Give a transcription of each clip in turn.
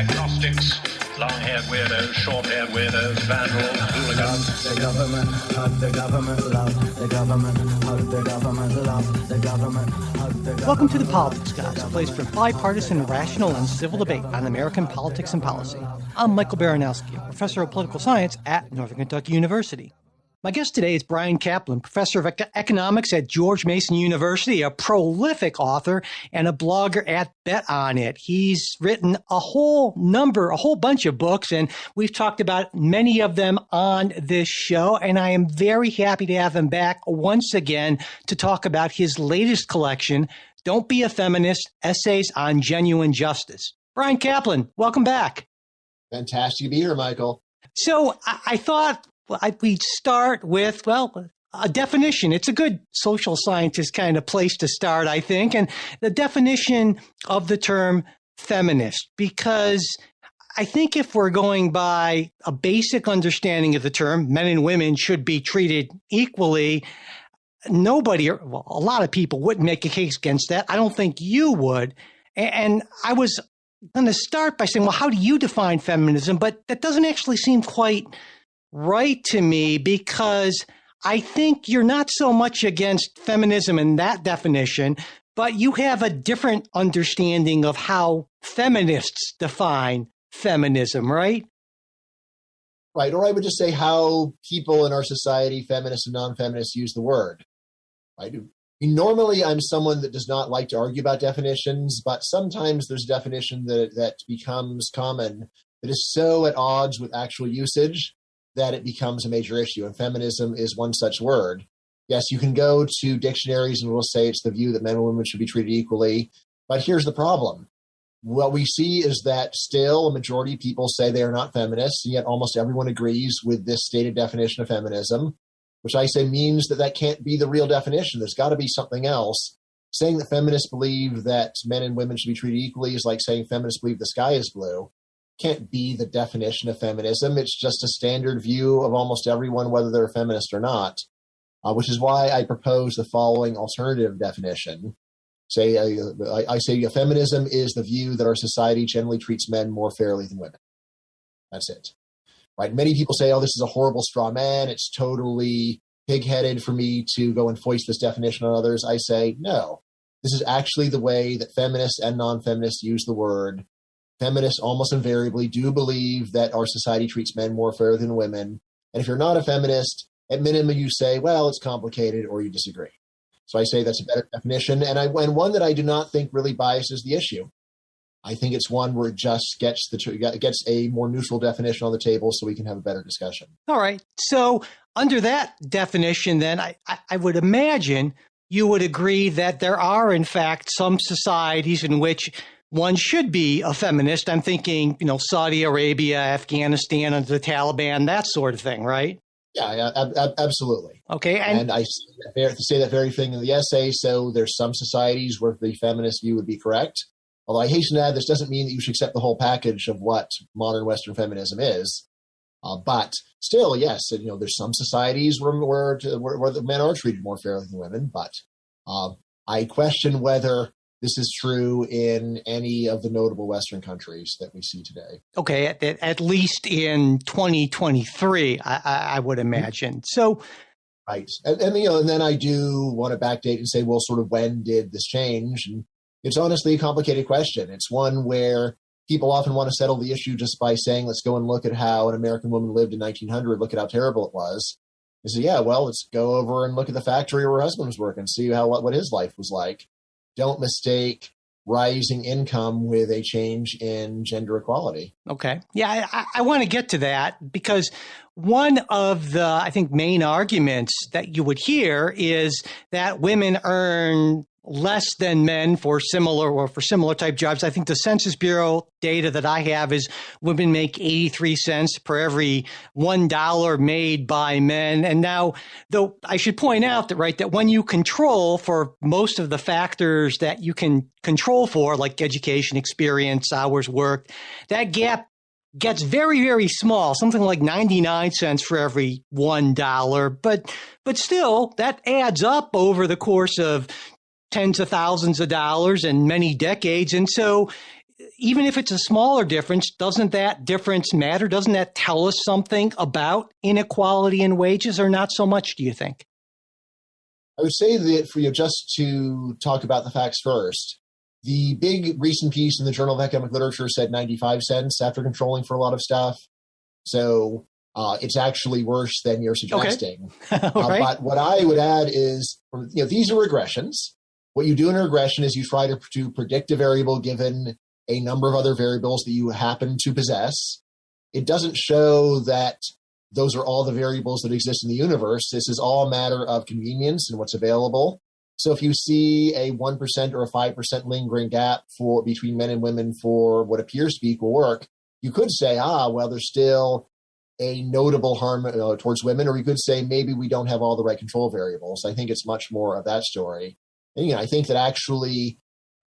agnostics, long-haired weirdos, short-haired weirdos, vandals, hooligans. The government, hug the government, love the government, hug the government, love the government, hug the government. Welcome to The Politics Guys, a place for bipartisan, rational, and civil debate on American politics and policy. I'm Michael Baranowski, a professor of political science at Northern Kentucky University. My guest today is Bryan Caplan, professor of economics at George Mason University, a prolific author and a blogger at Bet On It. He's written a whole bunch of books, and we've talked about many of them on this show. And I am very happy to have him back once again to talk about his latest collection, Don't Be a Feminist, Essays on Genuine Justice. Bryan Caplan, welcome back. Fantastic to be here, Michael. So I thought we'd start with, a definition. It's a good social scientist kind of place to start, I think. And the definition of the term feminist, because I think if we're going by a basic understanding of the term, men and women should be treated equally, a lot of people wouldn't make a case against that. I don't think you would. And I was going to start by saying, well, how do you define feminism? But that doesn't actually seem quite right to me, because I think you're not so much against feminism in that definition, but you have a different understanding of how feminists define feminism, right? Right. Or I would just say how people in our society, feminists and non-feminists, use the word. Right. Normally, I'm someone that does not like to argue about definitions, but sometimes there's a definition that becomes common that is so at odds with actual usage that it becomes a major issue. And feminism is one such word. Yes, you can go to dictionaries and we'll say it's the view that men and women should be treated equally. But here's the problem. What we see is that still a majority of people say they are not feminists, and yet almost everyone agrees with this stated definition of feminism, which I say means that can't be the real definition. There's got to be something else. Saying that feminists believe that men and women should be treated equally is like saying feminists believe the sky is blue. Can't be the definition of feminism. It's just a standard view of almost everyone, whether they're a feminist or not, which is why I propose the following alternative definition. I say feminism is the view that our society generally treats men more fairly than women. That's it. Right? Many people say, oh, this is a horrible straw man. It's totally pig-headed for me to go and foist this definition on others. I say, no, this is actually the way that feminists and non-feminists use the word. Feminists almost invariably do believe that our society treats men more fair than women. And if you're not a feminist, at minimum, you say, well, it's complicated, or you disagree. So I say that's a better definition, and one that I do not think really biases the issue. I think it's one where it just gets a more neutral definition on the table so we can have a better discussion. All right. So under that definition, then, I would imagine you would agree that there are, in fact, some societies in which one should be a feminist. I'm thinking, Saudi Arabia, Afghanistan under the Taliban, that sort of thing, right? Yeah, absolutely. Okay. And I say that very thing in the essay. So there's some societies where the feminist view would be correct. Although I hasten to add, this doesn't mean that you should accept the whole package of what modern Western feminism is. But still, yes, there's some societies where the men are treated more fairly than women. But I question whether this is true in any of the notable Western countries that we see today. Okay, at least in 2023, I would imagine. So, right, and then I do want to backdate and say, well, sort of when did this change? And it's honestly a complicated question. It's one where people often want to settle the issue just by saying, let's go and look at how an American woman lived in 1900. Look at how terrible it was. They say, yeah, well, let's go over and look at the factory where her husband was working, see what his life was like. Don't mistake rising income with a change in gender equality. Okay. Yeah, I want to get to that, because one of the, I think, main arguments that you would hear is that women earn less than men for similar type jobs. I think the Census Bureau data that I have is women make 83 cents per every $1 made by men. And now, though, I should point out that when you control for most of the factors that you can control for, like education, experience, hours worked, that gap gets very, very small, something like 99 cents for every $1. But still, that adds up over the course of tens of thousands of dollars and many decades. And so even if it's a smaller difference, doesn't that difference matter? Doesn't that tell us something about inequality in wages, or not so much, do you think? I would say that for you, just to talk about the facts first, the big recent piece in the Journal of Economic Literature said 95 cents after controlling for a lot of stuff. So it's actually worse than you're suggesting. Okay. Right. But what I would add is, these are regressions. What you do in a regression is you try to predict a variable given a number of other variables that you happen to possess. It doesn't show that those are all the variables that exist in the universe. This is all a matter of convenience and what's available. So if you see a 1% or a 5% lingering gap between men and women for what appears to be equal work, you could say, well, there's still a notable harm towards women, or you could say maybe we don't have all the right control variables. I think it's much more of that story. And, I think that actually,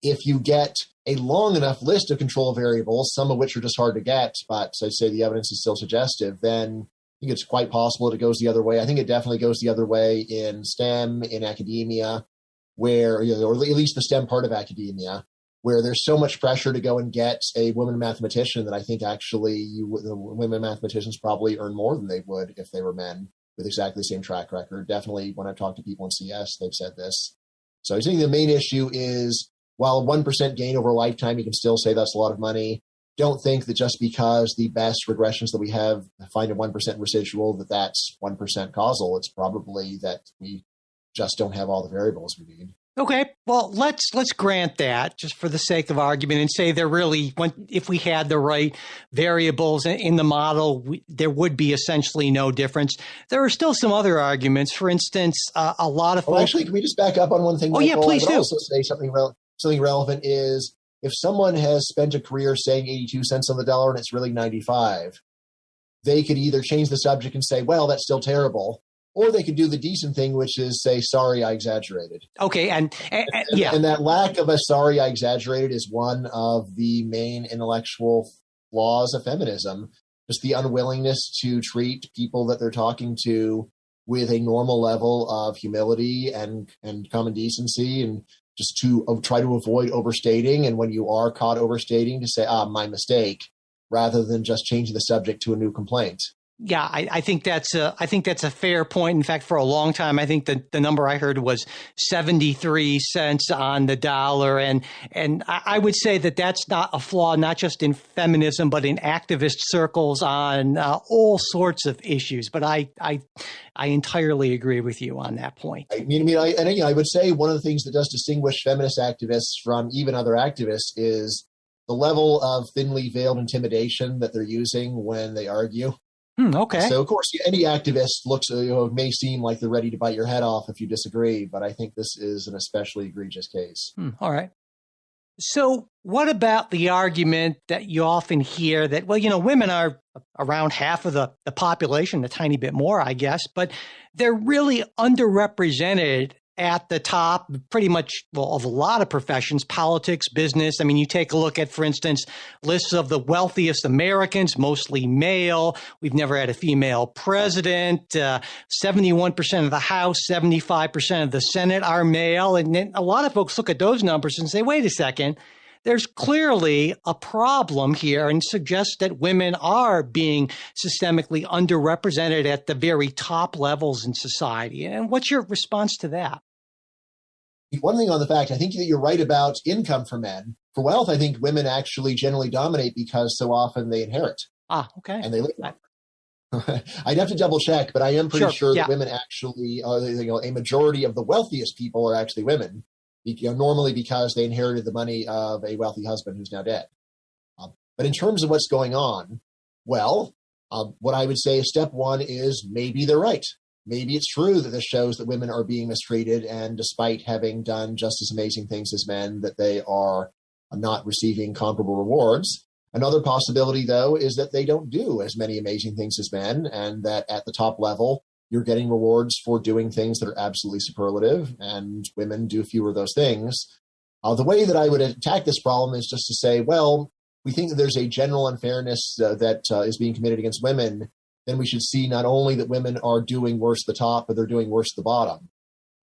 if you get a long enough list of control variables, some of which are just hard to get, but I'd say the evidence is still suggestive, then I think it's quite possible that it goes the other way. I think it definitely goes the other way in STEM, in academia, where, or at least the STEM part of academia, where there's so much pressure to go and get a woman mathematician that I think actually the women mathematicians probably earn more than they would if they were men with exactly the same track record. Definitely when I've talked to people in CS, they've said this. So I think the main issue is, while a 1% gain over a lifetime, you can still say that's a lot of money. Don't think that just because the best regressions that we have find a 1% residual, that's 1% causal. It's probably that we just don't have all the variables we need. Okay, well, let's grant that just for the sake of argument and say if we had the right variables in the model, there would be essentially no difference. There are still some other arguments. For instance, a lot of folks... Actually, can we just back up on one thing? Michael? Yeah, please do. Also say something relevant is, if someone has spent a career saying 82 cents on the dollar and it's really 95, they could either change the subject and say, well, that's still terrible, or they could do the decent thing, which is say, sorry, I exaggerated. Okay, and that lack of a sorry, I exaggerated is one of the main intellectual flaws of feminism. Just the unwillingness to treat people that they're talking to with a normal level of humility and common decency, and just to try to avoid overstating. And when you are caught overstating, to say, my mistake, rather than just changing the subject to a new complaint. Yeah, I think that's a fair point. In fact, for a long time, I think the number I heard was 73 cents on the dollar. And I would say that that's not a flaw, not just in feminism, but in activist circles on all sorts of issues. But I entirely agree with you on that point. I would say one of the things that does distinguish feminist activists from even other activists is the level of thinly veiled intimidation that they're using when they argue. Okay. So, of course, any activist may seem like they're ready to bite your head off if you disagree, but I think this is an especially egregious case. All right. So what about the argument that you often hear that, women are around half of the population, a tiny bit more, I guess, but they're really underrepresented at the top, pretty much, of a lot of professions, politics, business. I mean, you take a look at, for instance, lists of the wealthiest Americans, mostly male. We've never had a female president. 71% of the House, 75% of the Senate are male. And then a lot of folks look at those numbers and say, wait a second, there's clearly a problem here, and suggest that women are being systemically underrepresented at the very top levels in society. And what's your response to that? One thing on the fact, I think that you're right about income for men. For wealth, I think women actually generally dominate because so often they inherit. Okay. And they live. I'd have to double check, but I am pretty sure that women actually, a majority of the wealthiest people are actually women. Normally because they inherited the money of a wealthy husband who's now dead. But in terms of what's going on, what I would say is step one is maybe they're right. Maybe it's true that this shows that women are being mistreated, and despite having done just as amazing things as men, that they are not receiving comparable rewards. Another possibility, though, is that they don't do as many amazing things as men, and that at the top level, you're getting rewards for doing things that are absolutely superlative, and women do fewer of those things. The way that I would attack this problem is just to say, well, we think that there's a general unfairness that is being committed against women. Then we should see not only that women are doing worse at the top, but they're doing worse at the bottom.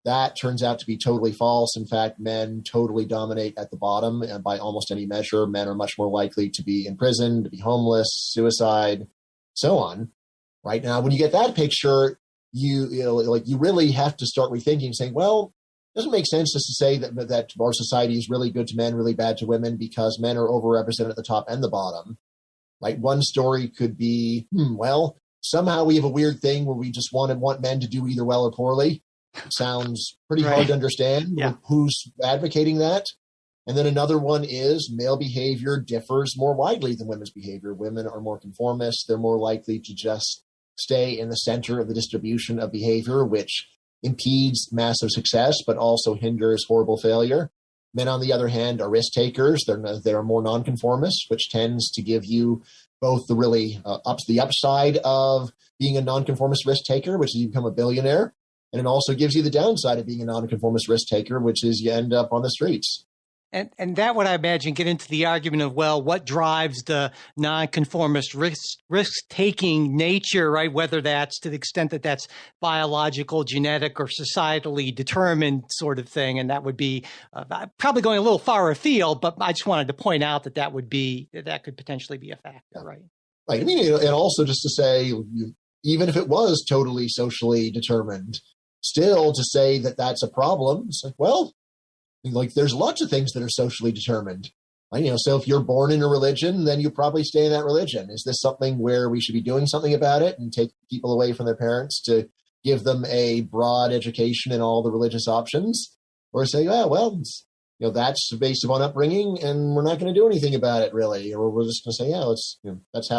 That turns out to be totally false. In fact, men totally dominate at the bottom, and by almost any measure, men are much more likely to be in prison, to be homeless, suicide, so on. Right now, when you get that picture, you really have to start rethinking, saying, well, it doesn't make sense just to say that our society is really good to men, really bad to women, because men are overrepresented at the top and the bottom. Right? One story could be, well, somehow we have a weird thing where we just want men to do either well or poorly. It sounds pretty hard to understand. Yeah. Who's advocating that? And then another one is male behavior differs more widely than women's behavior. Women are more conformist. They're more likely to just stay in the center of the distribution of behavior, which impedes massive success, but also hinders horrible failure. Men, on the other hand, are risk takers. They're more nonconformist, which tends to give you both the really the upside of being a nonconformist risk taker, which is you become a billionaire, and it also gives you the downside of being a nonconformist risk taker, which is you end up on the streets. And that would, I imagine, get into the argument of, well, what drives the nonconformist risk-taking nature, right? Whether that's to the extent that that's biological, genetic, or societally determined sort of thing. And that would be probably going a little far afield, but I just wanted to point out that that could potentially be a factor, right? Right. I mean, and also just to say, even if it was totally socially determined, still to say that that's a problem, it's like, well, there's lots of things that are socially determined. So if you're born in a religion, then you probably stay in that religion. Is this something where we should be doing something about it and take people away from their parents to give them a broad education in all the religious options? Or say, that's based upon upbringing and we're not going to do anything about it really. Or we're just going to say, that's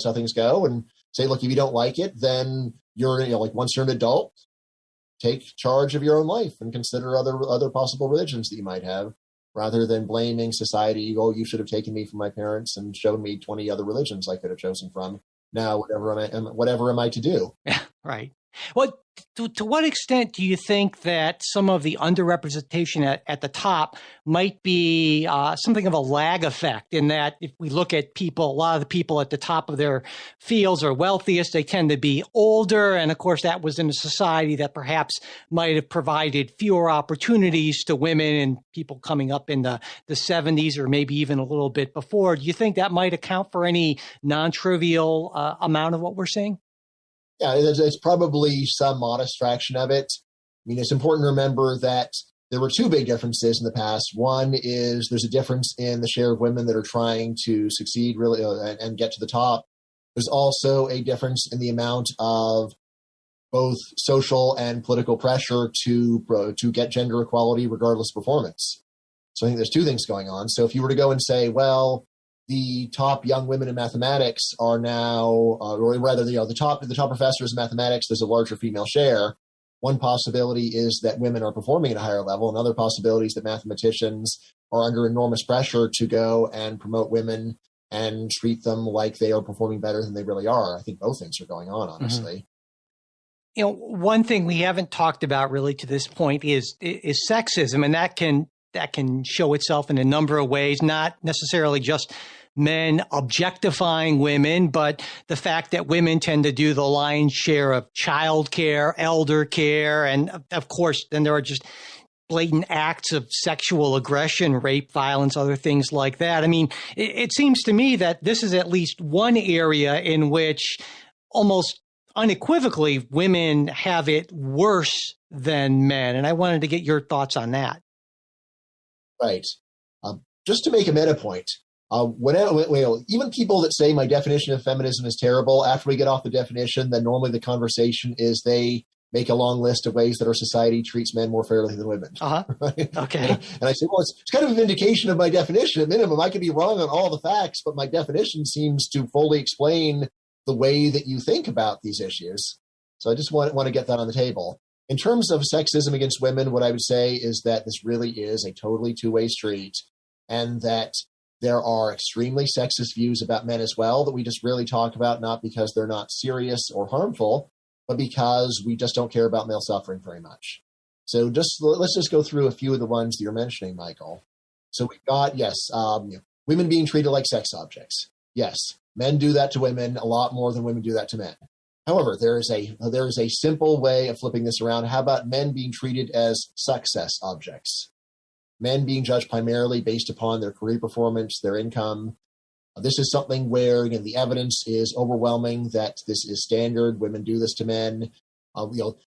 how things go, and say, look, if you don't like it, then you're, once you're an adult, take charge of your own life and consider other possible religions that you might have, rather than blaming society. You should have taken me from my parents and shown me 20 other religions I could have chosen from. Now, whatever am I to do? Yeah, right. Well, to what extent do you think that some of the underrepresentation at the top might be something of a lag effect, in that if we look at a lot of the people at the top of their fields are wealthiest, they tend to be older. And of course, that was in a society that perhaps might have provided fewer opportunities to women and people coming up in the 70s or maybe even a little bit before. Do you think that might account for any non-trivial amount of what we're seeing? Yeah, it's probably some modest fraction of it. I mean, it's important to remember that there were two big differences in the past. One is there's a difference in the share of women that are trying to succeed really and get to the top. There's also a difference in the amount of both social and political pressure to get gender equality regardless of performance. So I think there's two things going on. So if you were to go and say, well, the top young women in mathematics are now, or rather, the top professors in mathematics, there's a larger female share. One possibility is that women are performing at a higher level. Another possibility is that mathematicians are under enormous pressure to go and promote women and treat them like they are performing better than they really are. I think both things are going on, honestly. Mm-hmm. One thing we haven't talked about really to this point is sexism, and that can show itself in a number of ways, not necessarily just men objectifying women, but the fact that women tend to do the lion's share of childcare, elder care, and of course, then there are just blatant acts of sexual aggression, rape, violence, other things like that. I mean, it seems to me that this is at least one area in which almost unequivocally women have it worse than men. And I wanted to get your thoughts on that. Right. Just to make a meta point, even people that say my definition of feminism is terrible, after we get off the definition, then normally the conversation is they make a long list of ways that our society treats men more fairly than women. Uh-huh. Right? Okay. And I say, well, it's kind of a vindication of my definition. At minimum, I could be wrong on all the facts, but my definition seems to fully explain the way that you think about these issues. So I just want to get that on the table. In terms of sexism against women, what I would say is that this really is a totally two-way street, and that there are extremely sexist views about men as well that we just really talk about, not because they're not serious or harmful, but because we just don't care about male suffering very much. So let's just go through a few of the ones that you're mentioning, Michael. So we've got, women being treated like sex objects. Yes, men do that to women a lot more than women do that to men. However, there is a simple way of flipping this around. How about men being treated as success objects? Men being judged primarily based upon their career performance, their income. This is something where the evidence is overwhelming that this is standard. Women do this to men.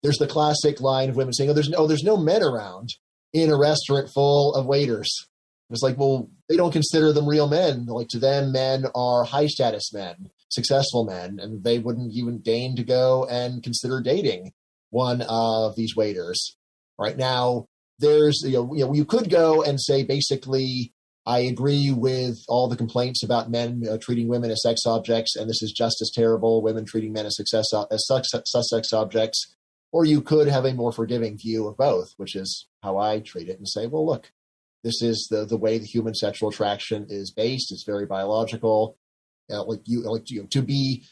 There's the classic line of women saying, there's no men around in a restaurant full of waiters. It's like, well, they don't consider them real men. Like, to them, men are high status men, successful men, and they wouldn't even deign to go and consider dating one of these waiters. Right now, there's, you could go and say, basically, I agree with all the complaints about men treating women as sex objects, and this is just as terrible, women treating men as sex objects. Or you could have a more forgiving view of both, which is how I treat it, and say, well, look, this is the way the human sexual attraction is based. It's very biological. To be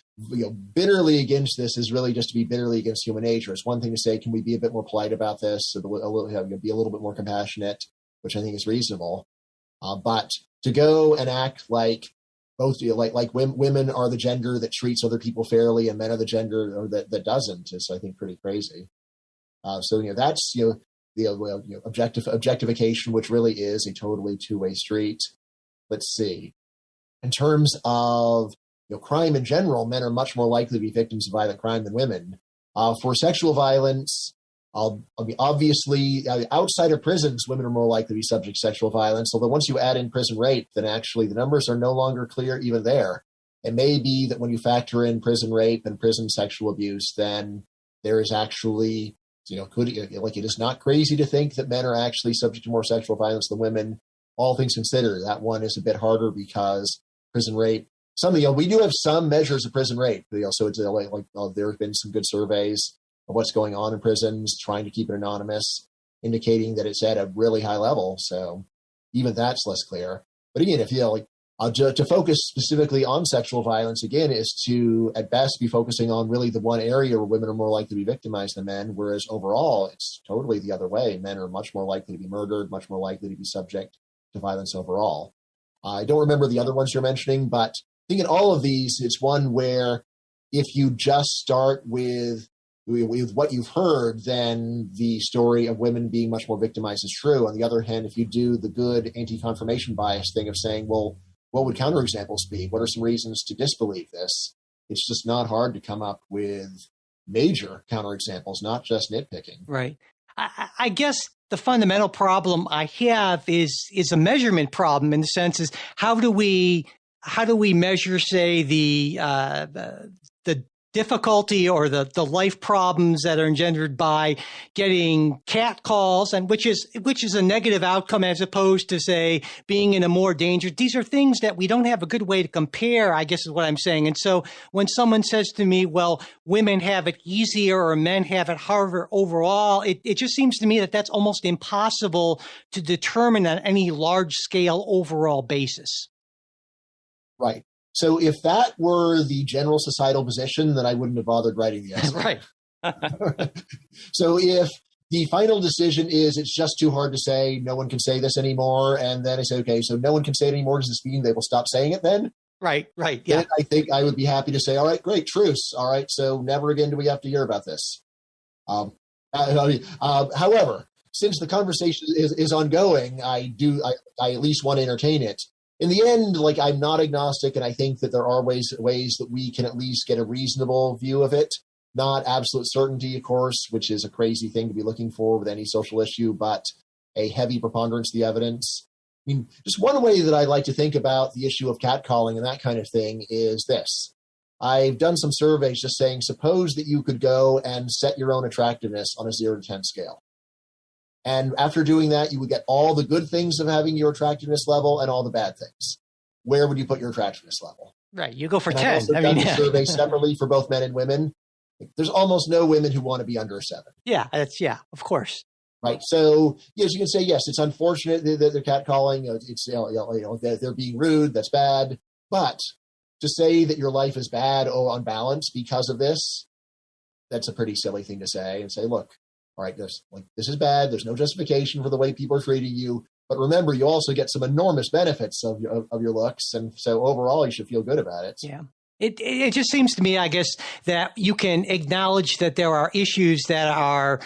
bitterly against this is really just to be bitterly against human nature. It's one thing to say, can we be a bit more polite about this, be a little bit more compassionate, which I think is reasonable. But to go and act like both, like women are the gender that treats other people fairly and men are the gender that doesn't, is, I think, pretty crazy. That's the objectification, which really is a totally two-way street. Let's see. In terms of crime in general, men are much more likely to be victims of violent crime than women. For sexual violence, obviously, outside of prisons, women are more likely to be subject to sexual violence. Although once you add in prison rape, then actually the numbers are no longer clear even there. It may be that when you factor in prison rape and prison sexual abuse, then there is actually, it is not crazy to think that men are actually subject to more sexual violence than women. All things considered, that one is a bit harder because prison rape, we do have some measures of prison rape. So it's there have been some good surveys of what's going on in prisons, trying to keep it anonymous, indicating that it's at a really high level. So even that's less clear. But again, if to focus specifically on sexual violence, again, is to, at best, be focusing on really the one area where women are more likely to be victimized than men, whereas overall, it's totally the other way. Men are much more likely to be murdered, much more likely to be subject to violence overall. I don't remember the other ones you're mentioning, but I think in all of these, it's one where if you just start with what you've heard, then the story of women being much more victimized is true. On the other hand, if you do the good anti-confirmation bias thing of saying, well, what would counterexamples be? What are some reasons to disbelieve this? It's just not hard to come up with major counterexamples, not just nitpicking. Right. I guess the fundamental problem I have is a measurement problem, in the sense is how do we measure, say, the difficulty or the life problems that are engendered by getting cat calls, and which is a negative outcome, as opposed to, say, being in a more dangerous. These are things that we don't have a good way to compare, I guess is what I'm saying. And so when someone says to me, well, women have it easier or men have it harder overall, it just seems to me that that's almost impossible to determine on any large scale overall basis. Right. So if that were the general societal position, then I wouldn't have bothered writing the essay. Right. So if the final decision is it's just too hard to say, no one can say this anymore, and then I say, okay, so no one can say it anymore, does this mean they will stop saying it then? Right, yeah. Then I think I would be happy to say, all right, great, truce. All right, so never again do we have to hear about this. However, since the conversation is ongoing, I at least want to entertain it. In the end, I'm not agnostic, and I think that there are ways that we can at least get a reasonable view of it. Not absolute certainty, of course, which is a crazy thing to be looking for with any social issue, but a heavy preponderance of the evidence. I mean, just one way that I like to think about the issue of catcalling and that kind of thing is this. I've done some surveys just saying, suppose that you could go and set your own attractiveness on a 0 to 10 scale. And after doing that, you would get all the good things of having your attractiveness level and all the bad things. Where would you put your attractiveness level? Right. You go for and 10. I've also done the survey separately for both men and women. There's almost no women who want to be under a 7. Yeah, of course. Right. So, yes, you can say, yes, it's unfortunate that they're catcalling. They're being rude. That's bad. But to say that your life is bad or unbalanced because of this, that's a pretty silly thing to say. And say, look, all right, this is bad. There's no justification for the way people are treating you. But remember, you also get some enormous benefits of your looks. And so overall, you should feel good about it. Yeah. It just seems to me, I guess, that you can acknowledge that there are issues that are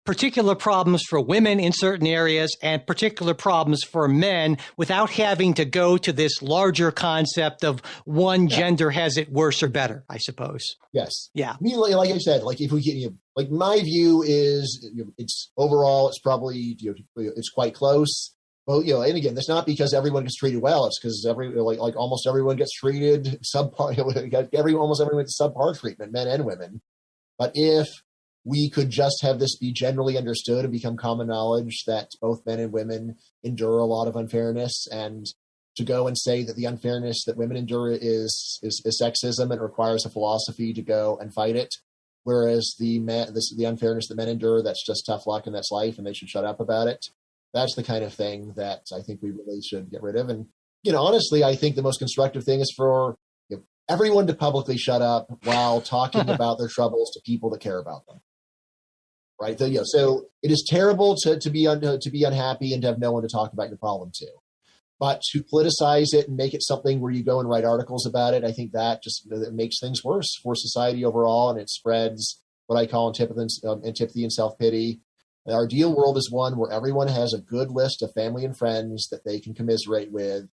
particular problems for women in certain areas and particular problems for men without having to go to this larger concept of one gender has it worse or better, I suppose. Yes. Yeah. I mean, like I said, like if we get, like my view is, it's overall, it's probably, it's quite close. Well, and again, that's not because everyone gets treated well. It's because like almost everyone gets treated subpar. Almost everyone gets subpar treatment, men and women. But if we could just have this be generally understood and become common knowledge that both men and women endure a lot of unfairness, and to go and say that the unfairness that women endure is sexism and requires a philosophy to go and fight it, whereas the unfairness that men endure, that's just tough luck and that's life and they should shut up about it. That's the kind of thing that I think we really should get rid of. And, honestly, I think the most constructive thing is for everyone to publicly shut up while talking about their troubles to people that care about them. Right. So it is terrible to be unhappy and to have no one to talk about your problem to. But to politicize it and make it something where you go and write articles about it, I think that just makes things worse for society overall. And it spreads what I call antipathy and self-pity. The ideal world is one where everyone has a good list of family and friends that they can commiserate with,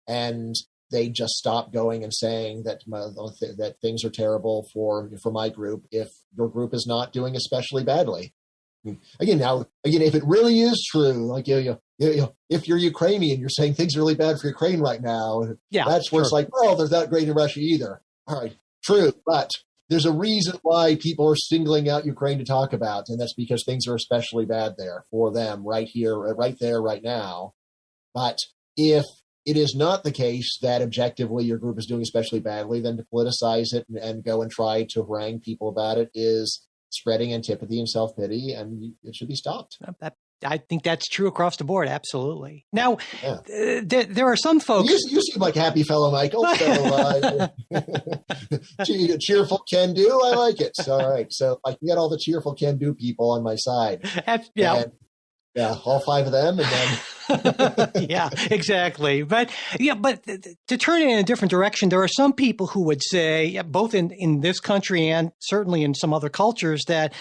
and they just stop going and saying that things are terrible for my group if your group is not doing especially badly. Again, if it really is true, like if you're Ukrainian, you're saying things are really bad for Ukraine right now. Yeah, that's where it's like, well, they're not great in Russia either. All right, true, but there's a reason why people are singling out Ukraine to talk about, and that's because things are especially bad there for them right here, right there, right now. But if it is not the case that objectively your group is doing especially badly, then to politicize it and go and try to harangue people about it is spreading antipathy and self-pity, and it should be stopped. I think that's true across the board. Absolutely. Now, there are some folks. You seem like a happy fellow, Michael. So cheerful can do. I like it. So, all right. So I can get all the cheerful can do people on my side. Yeah. Yeah, all five of them, and then yeah, exactly. But to turn it in a different direction, there are some people who would say, both in this country and certainly in some other cultures, that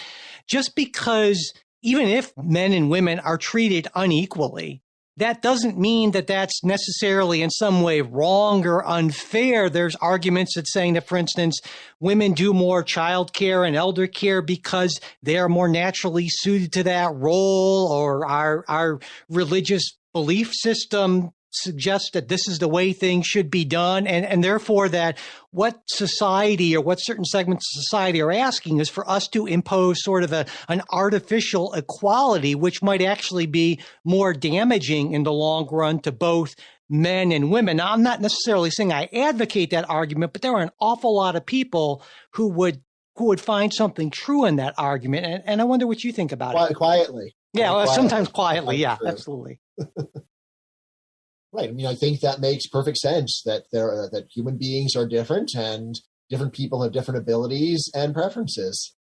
just because even if men and women are treated unequally, that doesn't mean that that's necessarily in some way wrong or unfair. There's arguments that saying that, for instance, women do more child care and elder care because they are more naturally suited to that role, or our religious belief system suggests that this is the way things should be done. And therefore that what society or what certain segments of society are asking is for us to impose sort of an artificial equality, which might actually be more damaging in the long run to both men and women. Now, I'm not necessarily saying I advocate that argument, but there are an awful lot of people who would find something true in that argument. And I wonder what you think about it. Quietly. Yeah, well, sometimes quietly. Yeah, absolutely. Right. I mean, I think that makes perfect sense that that human beings are different and different people have different abilities and preferences.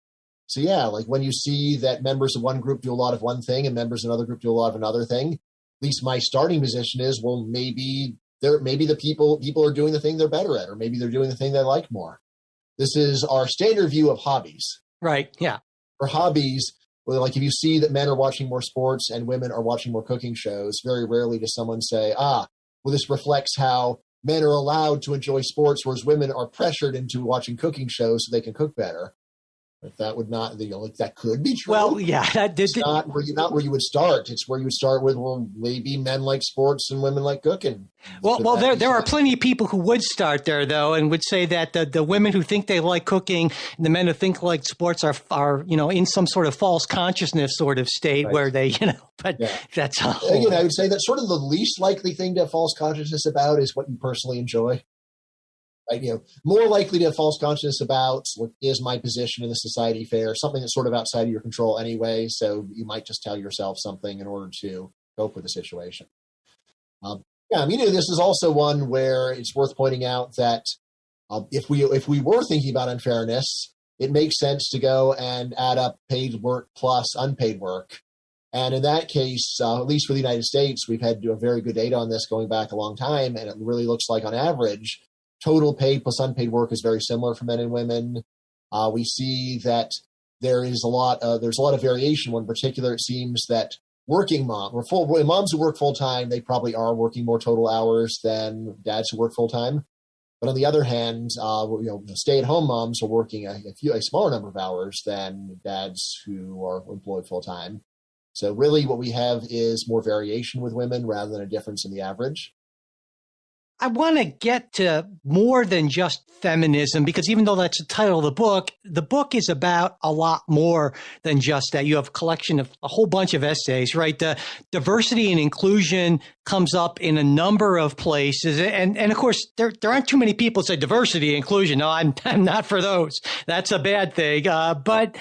So yeah, like when you see that members of one group do a lot of one thing and members of another group do a lot of another thing, at least my starting position is, well, maybe the people are doing the thing they're better at, or maybe they're doing the thing they like more. This is our standard view of hobbies. Right. Yeah. For hobbies, well, like if you see that men are watching more sports and women are watching more cooking shows, very rarely does someone say, well, this reflects how men are allowed to enjoy sports, whereas women are pressured into watching cooking shows so they can cook better. But that would not, that could be true. Well, yeah, it's not where you would start. It's where you would start with, well, maybe men like sports and women like cooking. Well, there are plenty of people who would start there, though, and would say that the women who think they like cooking and the men who think like sports are in some sort of false consciousness sort of state, right, where they, but yeah, that's all. Again, I would say that sort of the least likely thing to have false consciousness about is what you personally enjoy. Right, more likely to have false consciousness about what is my position in the society fair, something that's sort of outside of your control anyway. So you might just tell yourself something in order to cope with the situation. This is also one where it's worth pointing out that if we were thinking about unfairness, it makes sense to go and add up paid work plus unpaid work. And in that case, at least for the United States, we've had very good data on this going back a long time, and it really looks like on average, total paid plus unpaid work is very similar for men and women. We see that there's a lot of variation. In particular, it seems that working moms who work full time, they probably are working more total hours than dads who work full time. But on the other hand, stay-at-home moms are working a smaller number of hours than dads who are employed full time. So really, what we have is more variation with women rather than a difference in the average. I want to get to more than just feminism, because even though that's the title of the book is about a lot more than just that. You have a collection of a whole bunch of essays, right? The diversity and inclusion comes up in a number of places. And of course, there aren't too many people who say diversity and inclusion. No, I'm not for those. That's a bad thing. But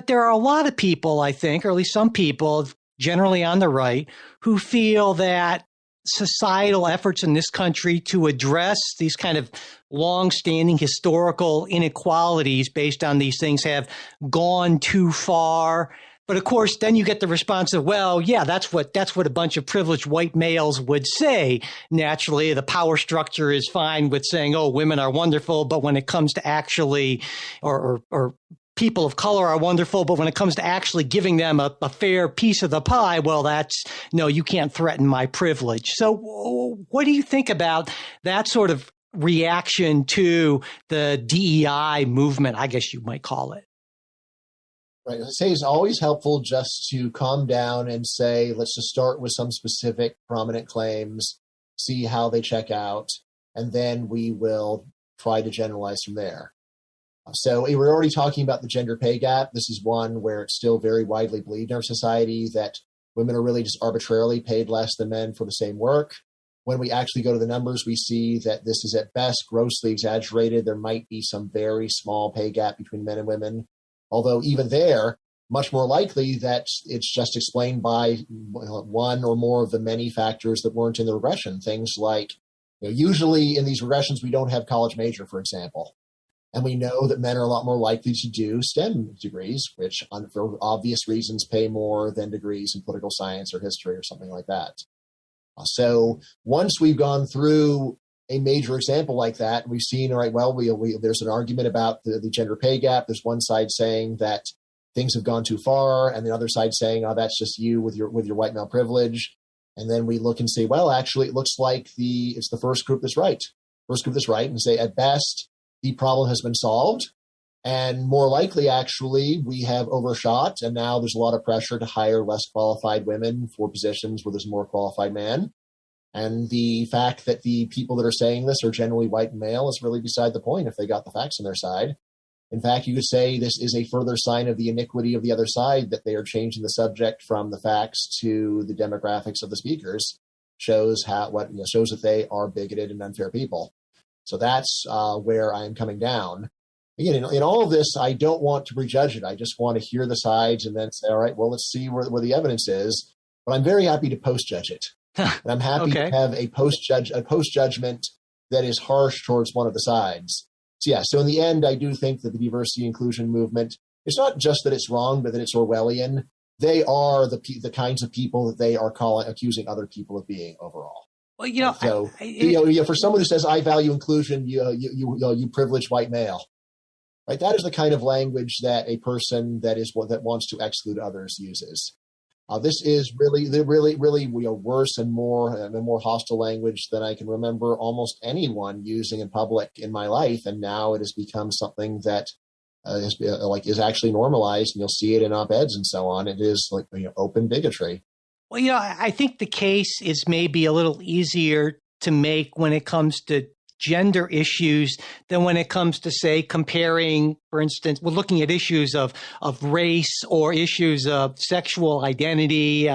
there are a lot of people, I think, or at least some people, generally on the right, who feel that societal efforts in this country to address these kind of long-standing historical inequalities based on these things have gone too far. But of course, then you get the response of, well, yeah, that's what a bunch of privileged white males would say. Naturally, the power structure is fine with saying, oh, women are wonderful, but when it comes to actually, or people of color are wonderful, but when it comes to actually giving them a fair piece of the pie, well, no, you can't threaten my privilege. So what do you think about that sort of reaction to the DEI movement, I guess you might call it? Right. I say it's always helpful just to calm down and say, let's just start with some specific prominent claims, see how they check out, and then we will try to generalize from there. So we're already talking about the gender pay gap. This is one where it's still very widely believed in our society that women are really just arbitrarily paid less than men for the same work. When we actually go to the numbers, we see that this is at best grossly exaggerated. There might be some very small pay gap between men and women, although even there, much more likely that it's just explained by one or more of the many factors that weren't in the regression. Things like, usually in these regressions, we don't have college major, for example. And we know that men are a lot more likely to do STEM degrees, which for obvious reasons pay more than degrees in political science or history or something like that. So once we've gone through a major example like that, we've seen, all right, well, there's an argument about the gender pay gap. There's one side saying that things have gone too far, and the other side saying, oh, that's just you with your white male privilege. And then we look and say, well, actually, it looks like it's the first group that's right. And say, at best, the problem has been solved, and more likely, actually, we have overshot, and now there's a lot of pressure to hire less qualified women for positions where there's a more qualified man. And the fact that the people that are saying this are generally white and male is really beside the point if they got the facts on their side. In fact, you could say this is a further sign of the iniquity of the other side, that they are changing the subject from the facts to the demographics of the speakers. Shows that they are bigoted and unfair people. So that's where I'm coming down. Again, in all of this, I don't want to prejudge it. I just want to hear the sides and then say, all right, well, let's see where the evidence is. But I'm very happy to post-judge it. And I'm happy to have a post-judgment that is harsh towards one of the sides. So in the end, I do think that the diversity inclusion movement, it's not just that it's wrong, but that it's Orwellian. They are the kinds of people that they are accusing other people of being overall. Well, for someone who says I value inclusion, you privileged white male, right? That is the kind of language that a person that wants to exclude others uses. This is really worse and more hostile language than I can remember almost anyone using in public in my life, and now it has become something that is actually normalized, and you'll see it in op-eds and so on. It is like open bigotry. Well, I think the case is maybe a little easier to make when it comes to gender issues than when it comes to, say, comparing, for instance, we're looking at issues of race or issues of sexual identity.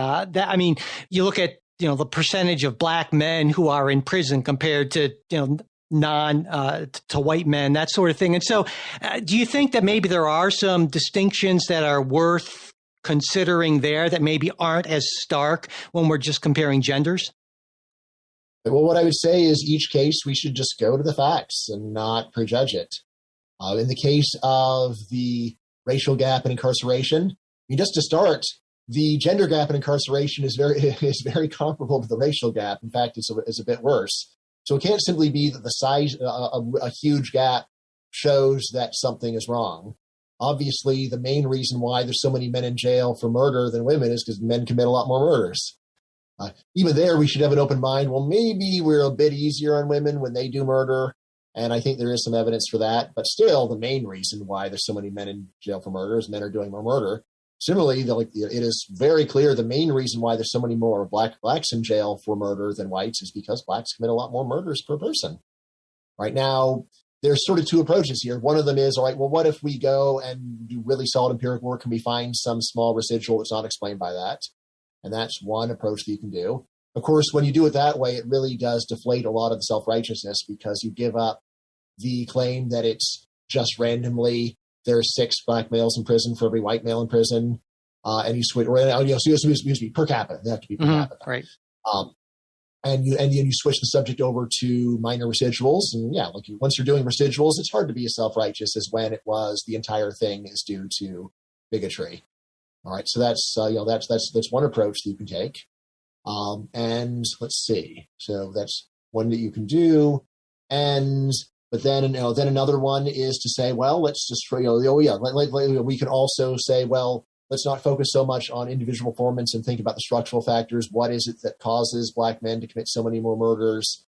You look at, the percentage of black men who are in prison compared to, to white men, that sort of thing. And so do you think that maybe there are some distinctions that are worth considering there that maybe aren't as stark when we're just comparing genders? Well, what I would say is each case, we should just go to the facts and not prejudge it. In the case of the racial gap in incarceration, just to start, the gender gap in incarceration is very comparable to the racial gap. In fact, it's a bit worse. So it can't simply be that the size, a huge gap shows that something is wrong. Obviously, the main reason why there's so many men in jail for murder than women is because men commit a lot more murders. Even there, we should have an open mind. Well, maybe we're a bit easier on women when they do murder. And I think there is some evidence for that. But still, the main reason why there's so many men in jail for murder is men are doing more murder. Similarly, it is very clear the main reason why there's so many more blacks in jail for murder than whites is because blacks commit a lot more murders per person. Right now, there's sort of two approaches here. One of them is, all right, well, what if we go and do really solid empirical work and we find some small residual that's not explained by that? And that's one approach that you can do. Of course, when you do it that way, it really does deflate a lot of the self-righteousness because you give up the claim that it's just randomly there's 6 black males in prison for every white male in prison, and you switch, excuse me, per capita. They have to be per capita, right? And you switch the subject over to minor residuals, and yeah, like once you're doing residuals, it's hard to be as self-righteous as when it was the entire thing is due to bigotry. All right, so that's one approach that you can take, and let's see, so that's one that you can do, but then another one is to say, well, let's just we can also say, well, let's not focus so much on individual performance and think about the structural factors. What is it that causes black men to commit so many more murders?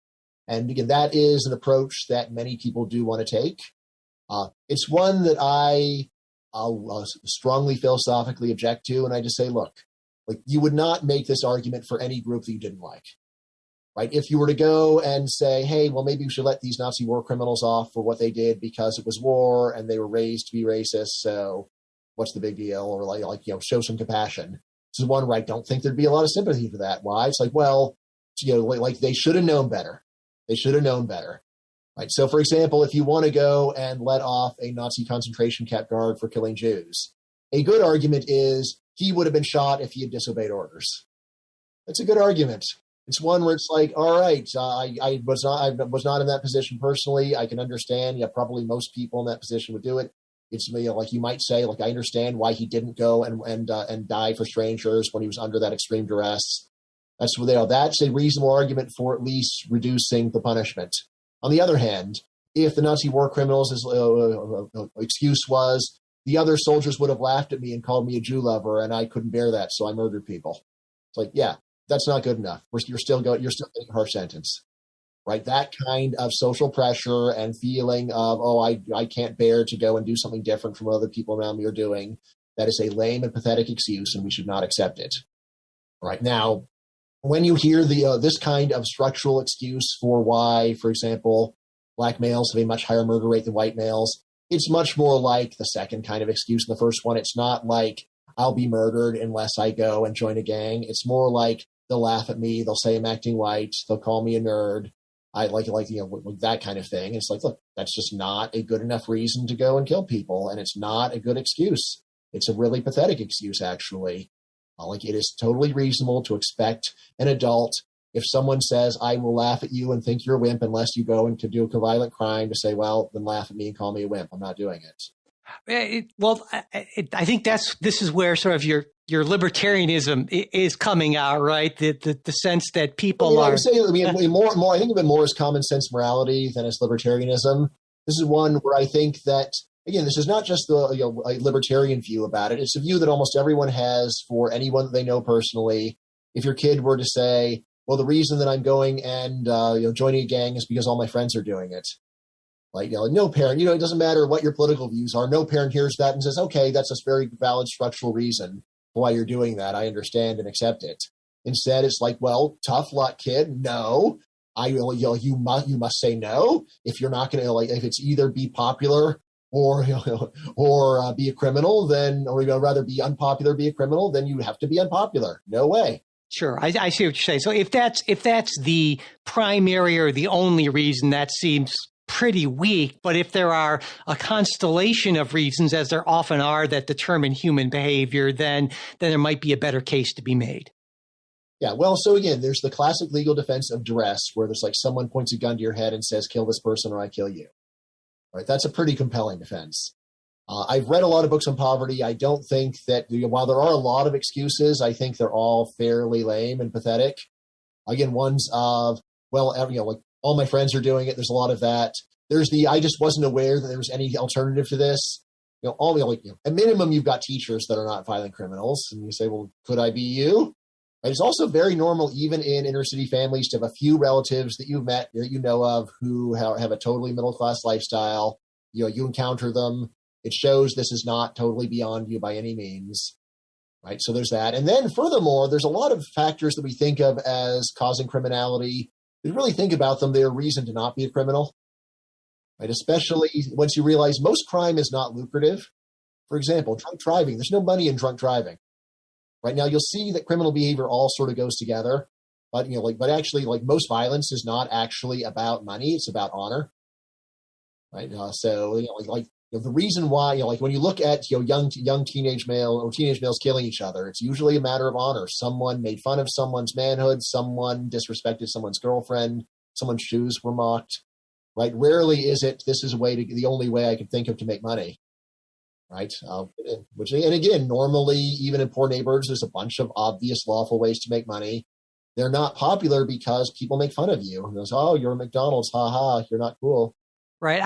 And again, that is an approach that many people do want to take. It's one that I strongly philosophically object to. And I just say, look, like you would not make this argument for any group that you didn't like. Right? If you were to go and say, hey, well, maybe we should let these Nazi war criminals off for what they did because it was war and they were raised to be racist, so what's the big deal? Or show some compassion. This is one where I don't think there'd be a lot of sympathy for that. Why? It's like, well, they should have known better. They should have known better. Right? So, for example, if you want to go and let off a Nazi concentration camp guard for killing Jews, a good argument is he would have been shot if he had disobeyed orders. That's a good argument. It's one where it's like, all right, I was not in that position personally. I can understand. Yeah, probably most people in that position would do it. It's like you might say, like I understand why he didn't go and die for strangers when he was under that extreme duress. That's a reasonable argument for at least reducing the punishment. On the other hand, if the Nazi war criminals' excuse was the other soldiers would have laughed at me and called me a Jew lover, and I couldn't bear that, so I murdered people. It's like, yeah. That's not good enough. You're still getting a harsh sentence, right? That kind of social pressure and feeling of, I can't bear to go and do something different from what other people around me are doing. That is a lame and pathetic excuse, and we should not accept it. Right now, when you hear this kind of structural excuse for why, for example, black males have a much higher murder rate than white males, it's much more like the second kind of excuse than the first one. It's not like I'll be murdered unless I go and join a gang. It's more like they'll laugh at me. They'll say I'm acting white. They'll call me a nerd. I like that kind of thing. It's like, look, that's just not a good enough reason to go and kill people. And it's not a good excuse. It's a really pathetic excuse, actually. It is totally reasonable to expect an adult, if someone says, I will laugh at you and think you're a wimp unless you go and to do a violent crime, to say, well, then laugh at me and call me a wimp. I'm not doing it. I think this is where sort of your libertarianism is coming out, right? The sense that people are. I would say, more. I think of it more as common sense morality than as libertarianism. This is one where I think that, again, this is not just a libertarian view about it. It's a view that almost everyone has for anyone that they know personally. If your kid were to say, well, the reason that I'm going and joining a gang is because all my friends are doing it. No parent, it doesn't matter what your political views are. No parent hears that and says, okay, that's a very valid structural reason for why you're doing that. I understand and accept it. Instead, it's like, well, tough luck, kid. No, you must say no. If you're not going to, if it's either be popular or be a criminal, then, or rather be unpopular, be a criminal, then you have to be unpopular. No way. Sure. I see what you're saying. So if that's the primary or the only reason, that seems pretty weak. But if there are a constellation of reasons, as there often are, that determine human behavior, then there might be a better case to be made. Yeah, well, so again, there's the classic legal defense of duress, where there's someone points a gun to your head and says, kill this person or I kill you. Right? That's a pretty compelling defense. I've read a lot of books on poverty. I don't think that, while there are a lot of excuses, I think they're all fairly lame and pathetic. Again, ones of, all my friends are doing it. There's a lot of that. There's the, I just wasn't aware that there was any alternative to this. All the, at minimum, you've got teachers that are not violent criminals. And you say, well, could I be you? Right? It's also very normal, even in inner city families, to have a few relatives that you've met, that you know of, who have a totally middle-class lifestyle. You encounter them. It shows this is not totally beyond you by any means. Right. So there's that. And then furthermore, there's a lot of factors that we think of as causing criminality. If you really think about them, they're a reason to not be a criminal. Right. Especially once you realize most crime is not lucrative. For example, drunk driving. There's no money in drunk driving. Right now, you'll see that criminal behavior all sort of goes together. But but actually, most violence is not actually about money. It's about honor. Right. So the reason why, when you look at young teenage males killing each other, it's usually a matter of honor. Someone made fun of someone's manhood, someone disrespected someone's girlfriend, someone's shoes were mocked. Right? Rarely is it this is the only way I can think of to make money. Right? And again, normally, even in poor neighborhoods, there's a bunch of obvious lawful ways to make money. They're not popular because people make fun of you. And goes, oh, you're a McDonald's, ha, you're not cool. Right.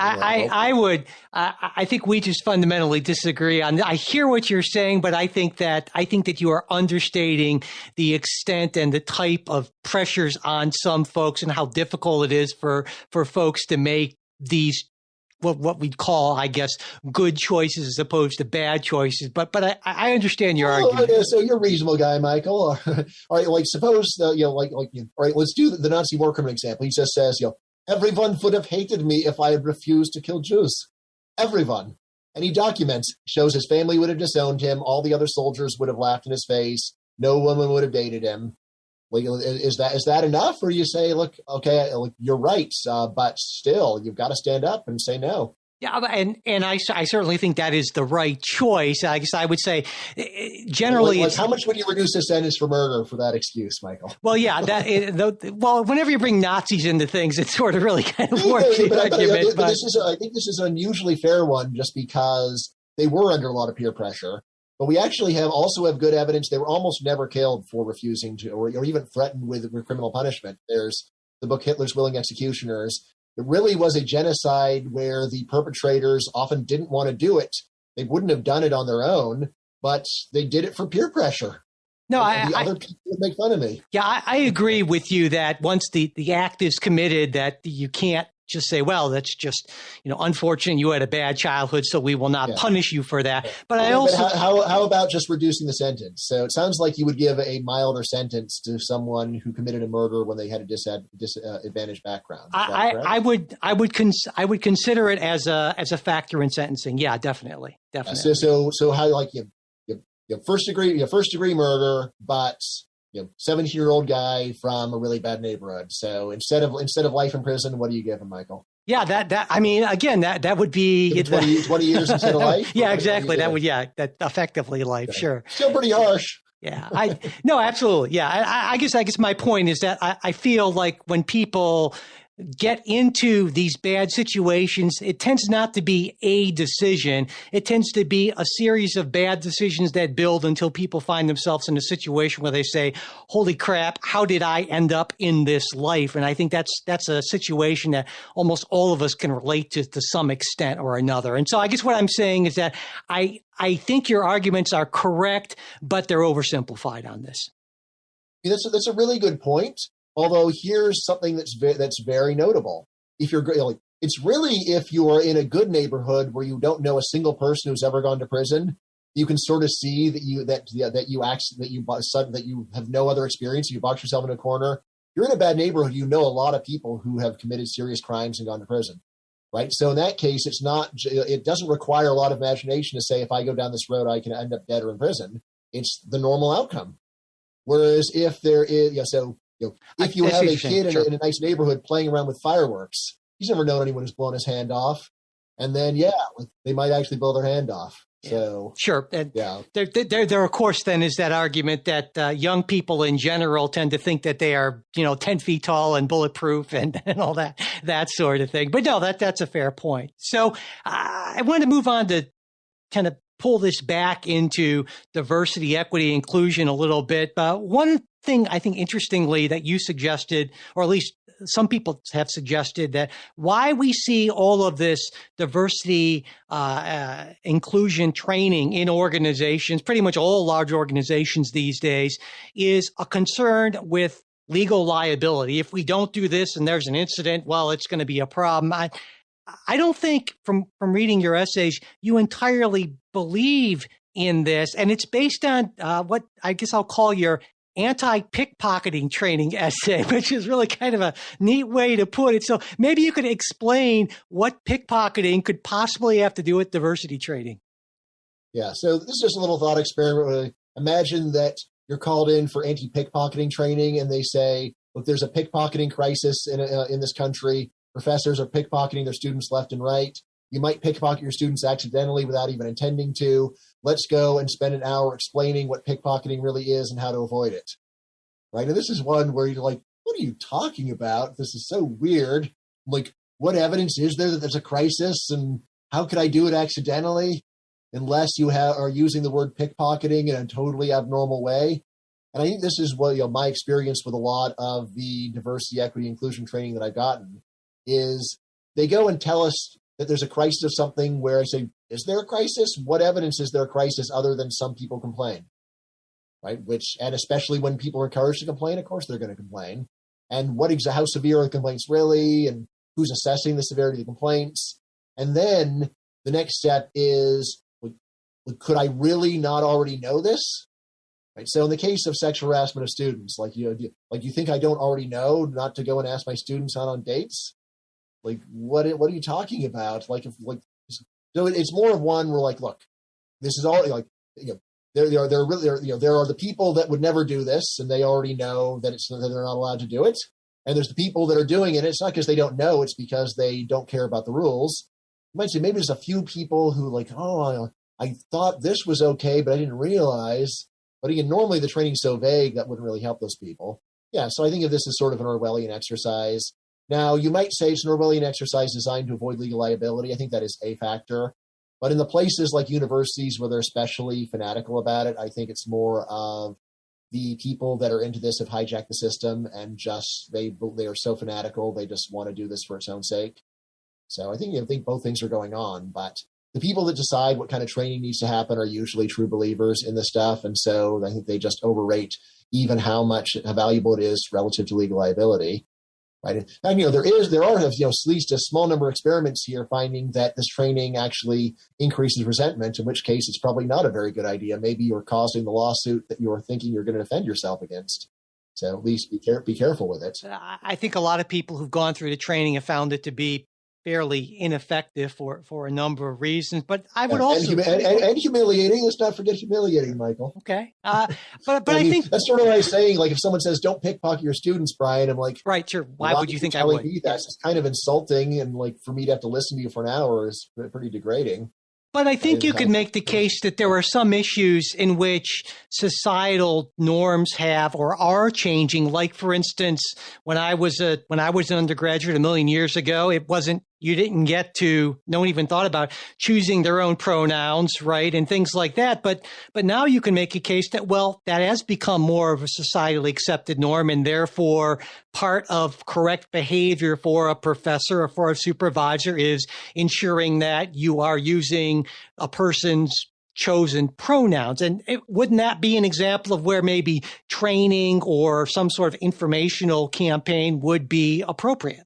I think we just fundamentally disagree on. I hear what you're saying, but I think that you are understating the extent and the type of pressures on some folks and how difficult it is for folks to make these what we'd call, I guess, good choices as opposed to bad choices. But I understand your argument. Okay, so you're a reasonable guy, Michael. All right, suppose all right, let's do the Nazi war criminal example. He just says, everyone would have hated me if I had refused to kill Jews. Everyone. And he documents, shows his family would have disowned him. All the other soldiers would have laughed in his face. No woman would have dated him. Is that enough? Or you say, look, okay, you're right, but still, you've got to stand up and say no. Yeah, and I certainly think that is the right choice. I guess I would say generally, how much would you reduce the sentence for murder for that excuse, Michael? Well, yeah, whenever you bring Nazis into things, it sort of really kind of works the argument. But I think this is an unusually fair one, just because they were under a lot of peer pressure. But we actually also have good evidence they were almost never killed for refusing to, or even threatened with criminal punishment. There's the book Hitler's Willing Executioners. It really was a genocide where the perpetrators often didn't want to do it. They wouldn't have done it on their own, but they did it for peer pressure. No, other people would make fun of me. Yeah, I agree with you that once the act is committed, that you can't just say, well, that's just, unfortunate you had a bad childhood, so we will not punish you for that. But how about just reducing the sentence? So it sounds like you would give a milder sentence to someone who committed a murder when they had a disadvantaged background. I would consider it as a factor in sentencing. Yeah, definitely. So how you first degree murder, but 17-year-old guy from a really bad neighborhood. So instead of life in prison, what do you give him, Michael? Yeah, that would be 20 years instead of life. Yeah, exactly. That effectively life. Okay. Sure. Still pretty harsh. Yeah, no, absolutely. Yeah, I guess my point is that I feel like when people get into these bad situations, it tends not to be a decision. It tends to be a series of bad decisions that build until people find themselves in a situation where they say, holy crap, how did I end up in this life? And I think that's a situation that almost all of us can relate to some extent or another. And so I guess what I'm saying is that I think your arguments are correct, but they're oversimplified on this. That's a really good point. Although here's something that's very notable. If it's really if you are in a good neighborhood where you don't know a single person who's ever gone to prison, you can sort of see that you have no other experience. You box yourself in a corner. You're in a bad neighborhood. You know a lot of people who have committed serious crimes and gone to prison, right? So in that case, it doesn't require a lot of imagination to say if I go down this road, I can end up dead or in prison. It's the normal outcome. Whereas if there is, if you have a kid in a nice neighborhood playing around with fireworks, he's never known anyone who's blown his hand off. And then, they might actually blow their hand off. So sure. And there, of course, then is that argument that young people in general tend to think that they are, 10 feet tall and bulletproof and all that sort of thing. But no, that's a fair point. So I want to move on to kind of pull this back into diversity, equity, inclusion a little bit. One thing I think interestingly that you suggested, or at least some people have suggested, that why we see all of this diversity, inclusion training in organizations, pretty much all large organizations these days, is a concern with legal liability. If we don't do this and there's an incident, well, it's going to be a problem. I don't think from reading your essays, you entirely believe in this. And it's based on what I guess I'll call your anti-pickpocketing training essay, which is really kind of a neat way to put it. So maybe you could explain what pickpocketing could possibly have to do with diversity training. Yeah, so this is just a little thought experiment. Imagine that you're called in for anti-pickpocketing training and they say, look, there's a pickpocketing crisis in this country. Professors are pickpocketing their students left and right. You might pickpocket your students accidentally without even intending to. Let's go and spend an hour explaining what pickpocketing really is and how to avoid it. Right? And this is one where you're like, what are you talking about? This is so weird. Like, what evidence is there that there's a crisis? And how could I do it accidentally? Unless you are using the word pickpocketing in a totally abnormal way. And I think this is what my experience with a lot of the diversity, equity, inclusion training that I've gotten is they go and tell us that there's a crisis of something where I say, is there a crisis? What evidence is there a crisis other than some people complain? Right? And especially when people are encouraged to complain, of course they're going to complain. And how severe are the complaints really? And who's assessing the severity of the complaints? And then the next step is, could I really not already know this? Right. So in the case of sexual harassment of students, you think I don't already know not to go and ask my students out on dates? Like, what are you talking about? So it's more of one where look, this is all there are the people that would never do this and they already know that they're not allowed to do it. And there's the people that are doing it. It's not because they don't know, it's because they don't care about the rules. You might say maybe there's a few people who I thought this was okay, but I didn't realize. But again, normally the training's so vague that wouldn't really help those people. Yeah, so I think of this as sort of an Orwellian exercise. Now, you might say it's an Orwellian exercise designed to avoid legal liability. I think that is a factor. But in the places like universities where they're especially fanatical about it, I think it's more of the people that are into this have hijacked the system and just they are so fanatical, they just want to do this for its own sake. So I think both things are going on, but the people that decide what kind of training needs to happen are usually true believers in this stuff. And so I think they just overrate even how valuable it is relative to legal liability. Right. And, there are at least a small number of experiments here finding that this training actually increases resentment, in which case it's probably not a very good idea. Maybe you're causing the lawsuit that you're thinking you're going to defend yourself against. So at least be careful with it. I think a lot of people who've gone through the training have found it to be fairly ineffective for a number of reasons, but I would also and humiliating. Let's not forget humiliating, Michael. Okay, but I think that's sort of like saying, if someone says "Don't pickpocket your students," Brian, I'm like, right, sure. Why would you think I would? That's kind of insulting, and for me to have to listen to you for an hour is pretty degrading. But I think you could make the case that there are some issues in which societal norms have or are changing. Like, for instance, when I was an undergraduate a million years ago, you didn't get to, no one even thought about choosing their own pronouns, right? And things like that. But now you can make a case that, that has become more of a societally accepted norm, and therefore part of correct behavior for a professor or for a supervisor is ensuring that you are using a person's chosen pronouns. And wouldn't that be an example of where maybe training or some sort of informational campaign would be appropriate?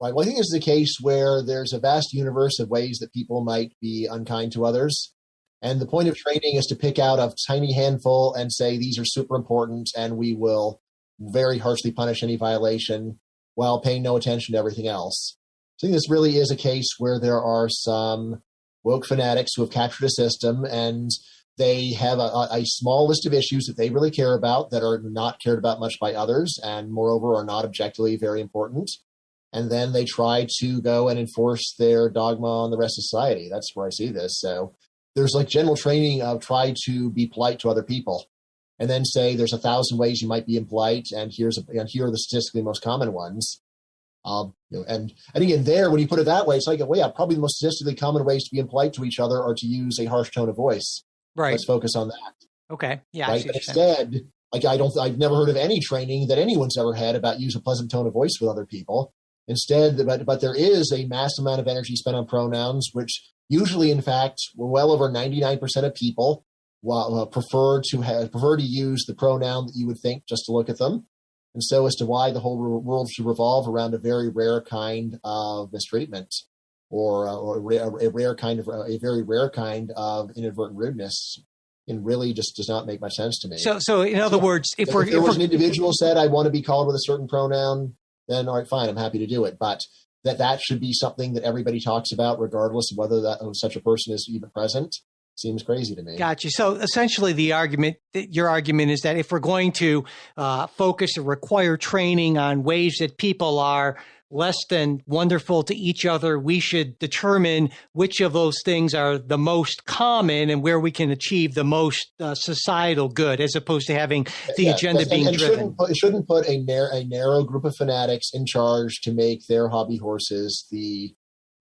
Right. Well, I think this is a case where there's a vast universe of ways that people might be unkind to others. And the point of training is to pick out a tiny handful and say, these are super important, and we will very harshly punish any violation while paying no attention to everything else. So I think this really is a case where there are some woke fanatics who have captured a system, and they have a small list of issues that they really care about that are not cared about much by others, and moreover are not objectively very important. And then they try to go and enforce their dogma on the rest of society. That's where I see this. So there's general training of try to be polite to other people, and then say there's 1,000 ways you might be impolite, and here are the statistically most common ones. And again, there, when you put it that way, it's like, well, yeah, probably the most statistically common ways to be impolite to each other are to use a harsh tone of voice. Right. Let's focus on that. Okay. Yeah. Right. But instead, like, I've never heard of any training that anyone's ever had about use a pleasant tone of voice with other people. Instead, but there is a mass amount of energy spent on pronouns, which usually, in fact, well over 99% of people prefer to use the pronoun that you would think just to look at them. And so as to why the whole world should revolve around a very rare kind of mistreatment or a very rare kind of inadvertent rudeness, and really just does not make much sense to me. So in other words, if there was an individual said, I want to be called with a certain pronoun, then all right, fine, I'm happy to do it. But that should be something that everybody talks about, regardless of whether such a person is even present, seems crazy to me. Gotcha. So essentially your argument is that if we're going to focus or require training on ways that people are less than wonderful to each other, we should determine which of those things are the most common and where we can achieve the most societal good, as opposed to having the agenda being driven. Shouldn't put a narrow group of fanatics in charge to make their hobby horses the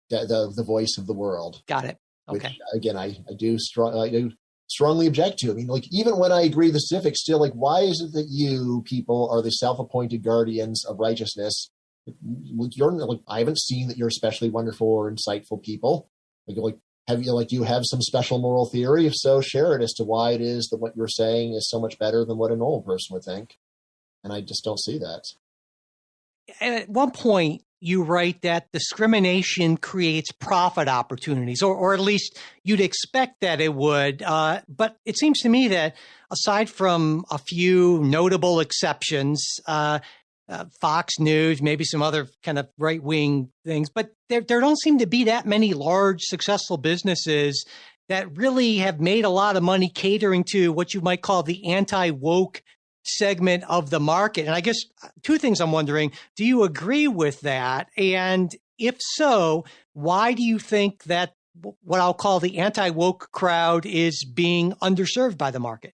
voice of the world. Got it. Okay. Which, again, I do strongly object to. I mean, like, even when I agree with the civics, still, like, why is it that you people are the self-appointed guardians of righteousness? I haven't seen that you're especially wonderful or insightful people. Do you have some special moral theory? If so, share it as to why it is that what you're saying is so much better than what a normal person would think. And I just don't see that. And at one point, you write that discrimination creates profit opportunities, or at least you'd expect that it would. But it seems to me that aside from a few notable exceptions, Fox News, maybe some other kind of right-wing things, but there don't seem to be that many large, successful businesses that really have made a lot of money catering to what you might call the anti-woke segment of the market. And I guess two things I'm wondering, do you agree with that? And if so, why do you think that what I'll call the anti-woke crowd is being underserved by the market?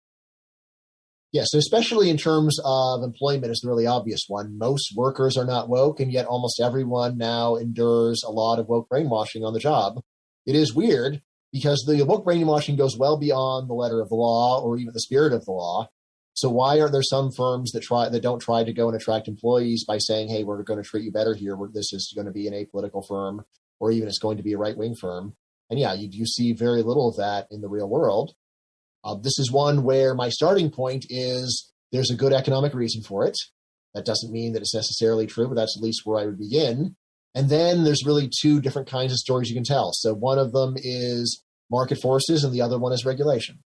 Yes, especially in terms of employment is the really obvious one. Most workers are not woke, and yet almost everyone now endures a lot of woke brainwashing on the job. It is weird because the woke brainwashing goes well beyond the letter of the law or even the spirit of the law. So why are there some firms that don't try to go and attract employees by saying, hey, we're going to treat you better here. This is going to be an apolitical firm, or even it's going to be a right-wing firm. And yeah, you see very little of that in the real world. This is one where my starting point is there's a good economic reason for it. That doesn't mean that it's necessarily true, but that's at least where I would begin. And then there's really two different kinds of stories you can tell. So one of them is market forces and the other one is regulation.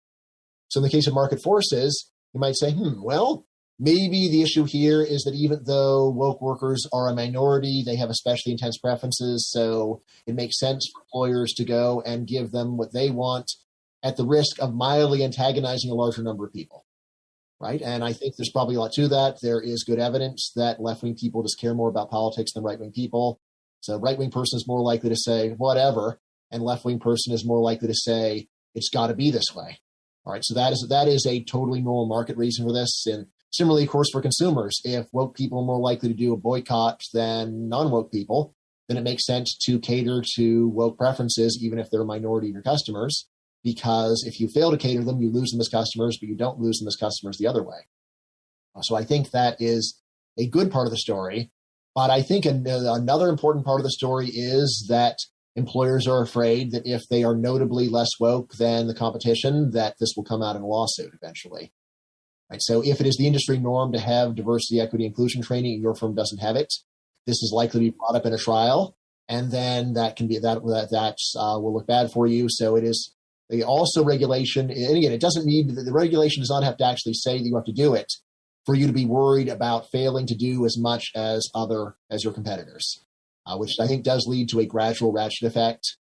So in the case of market forces, you might say, well, maybe the issue here is that even though woke workers are a minority, they have especially intense preferences. So it makes sense for employers to go and give them what they want at the risk of mildly antagonizing a larger number of people, right? And I think there's probably a lot to that. There is good evidence that left-wing people just care more about politics than right-wing people. So right-wing person is more likely to say whatever, and left-wing person is more likely to say it's got to be this way. All right, so that is a totally normal market reason for this. And similarly, of course, for consumers, if woke people are more likely to do a boycott than non-woke people, then it makes sense to cater to woke preferences, even if they're a minority of your customers. Because if you fail to cater them, you lose them as customers, but you don't lose them as customers the other way. So I think that is a good part of the story. But I think another important part of the story is that employers are afraid that if they are notably less woke than the competition, that this will come out in a lawsuit eventually. Right? So if it is the industry norm to have diversity, equity, inclusion training, and your firm doesn't have it, this is likely to be brought up in a trial, and then that will look bad for you. So it is. Also regulation, and again, it doesn't need, the regulation does not have to actually say that you have to do it for you to be worried about failing to do as much as your competitors, which I think does lead to a gradual ratchet effect,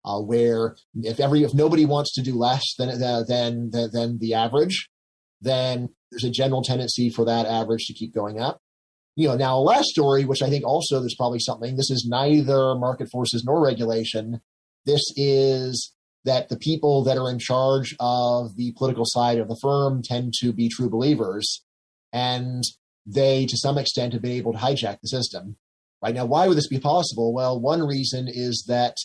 where if nobody wants to do less than the average, then there's a general tendency for that average to keep going up. Now a last story, which I think also there's probably something, this is neither market forces nor regulation. This is that the people that are in charge of the political side of the firm tend to be true believers, and they, to some extent, have been able to hijack the system Right now, why would this be possible? Well, one reason is that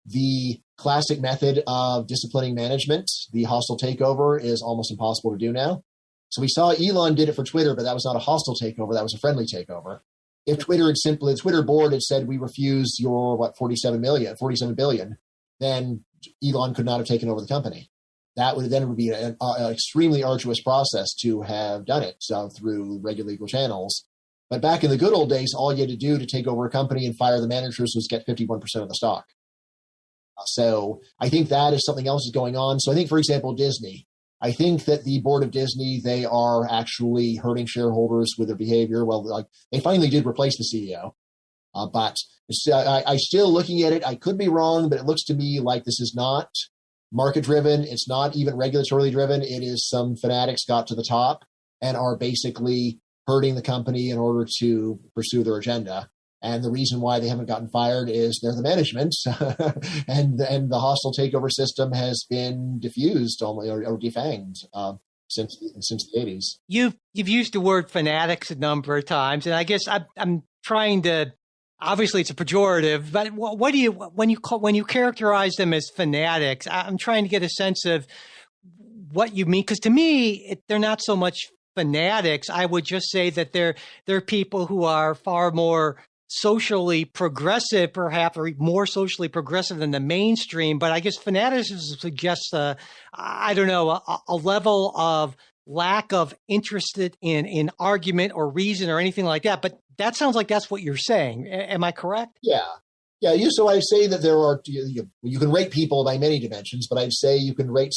the classic method of disciplining management, the hostile takeover, is almost impossible to do now. So we saw Elon did it for Twitter, but that was not a hostile takeover. That was a friendly takeover. If Twitter had simply, the Twitter board had said, we refuse your, 47 billion, then Elon could not have taken over the company. That would be an extremely arduous process to have done it through regular legal channels. But back in the good old days, all you had to do to take over a company and fire the managers was get 51% of the stock. So I think that is something else is going on. So I think, for example, Disney. I think that the board of Disney, they are actually hurting shareholders with their behavior. Well, they finally did replace the CEO. But I still looking at it, I could be wrong, but it looks to me like this is not market-driven. It's not even regulatorily driven. It is some fanatics got to the top and are basically hurting the company in order to pursue their agenda. And the reason why they haven't gotten fired is they're the management, and the hostile takeover system has been diffused or defanged since the 80s. You've used the word fanatics a number of times, and I guess I'm trying to. Obviously, it's a pejorative, but what do you when you characterize them as fanatics? I'm trying to get a sense of what you mean, because to me, they're not so much fanatics. I would just say that they're people who are far more socially progressive, perhaps, or more socially progressive than the mainstream. But I guess fanaticism suggests, I don't know, a level of lack of interest in argument or reason or anything like that. But that sounds like that's what you're saying. Am I correct? Yeah. So I say that there are, you can rate people by many dimensions, but I'd say you can rate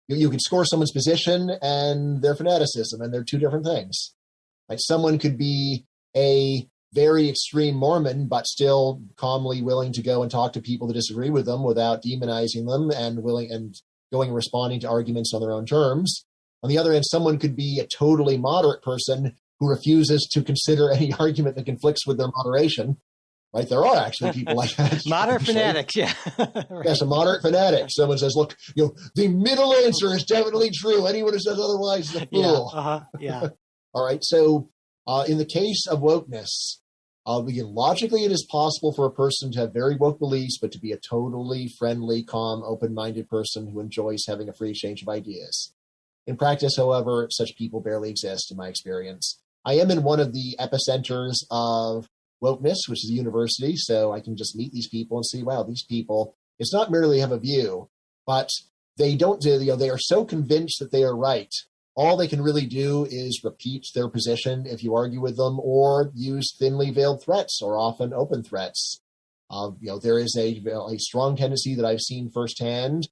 you can score someone's position and their fanaticism, and they're two different things. Like someone could be a very extreme Mormon, but still calmly willing to go and talk to people that disagree with them without demonizing them and going and responding to arguments on their own terms. On the other hand, someone could be a totally moderate person who refuses to consider any argument that conflicts with their moderation. Right? There are actually people like that. Moderate fanatics, yeah. Right. Yes, a moderate fanatic. Someone says, look, the middle answer is definitely true. Anyone who says otherwise is a fool. Yeah. All right. So in the case of wokeness, logically it is possible for a person to have very woke beliefs, but to be a totally friendly, calm, open-minded person who enjoys having a free exchange of ideas. In practice, however, such people barely exist in my experience. I am in one of the epicenters of wokeness, which is a university, so I can just meet these people and see, wow, these people, it's not merely have a view, but they are so convinced that they are right. All they can really do is repeat their position if you argue with them, or use thinly veiled threats, or often open threats. There is a strong tendency that I've seen firsthand,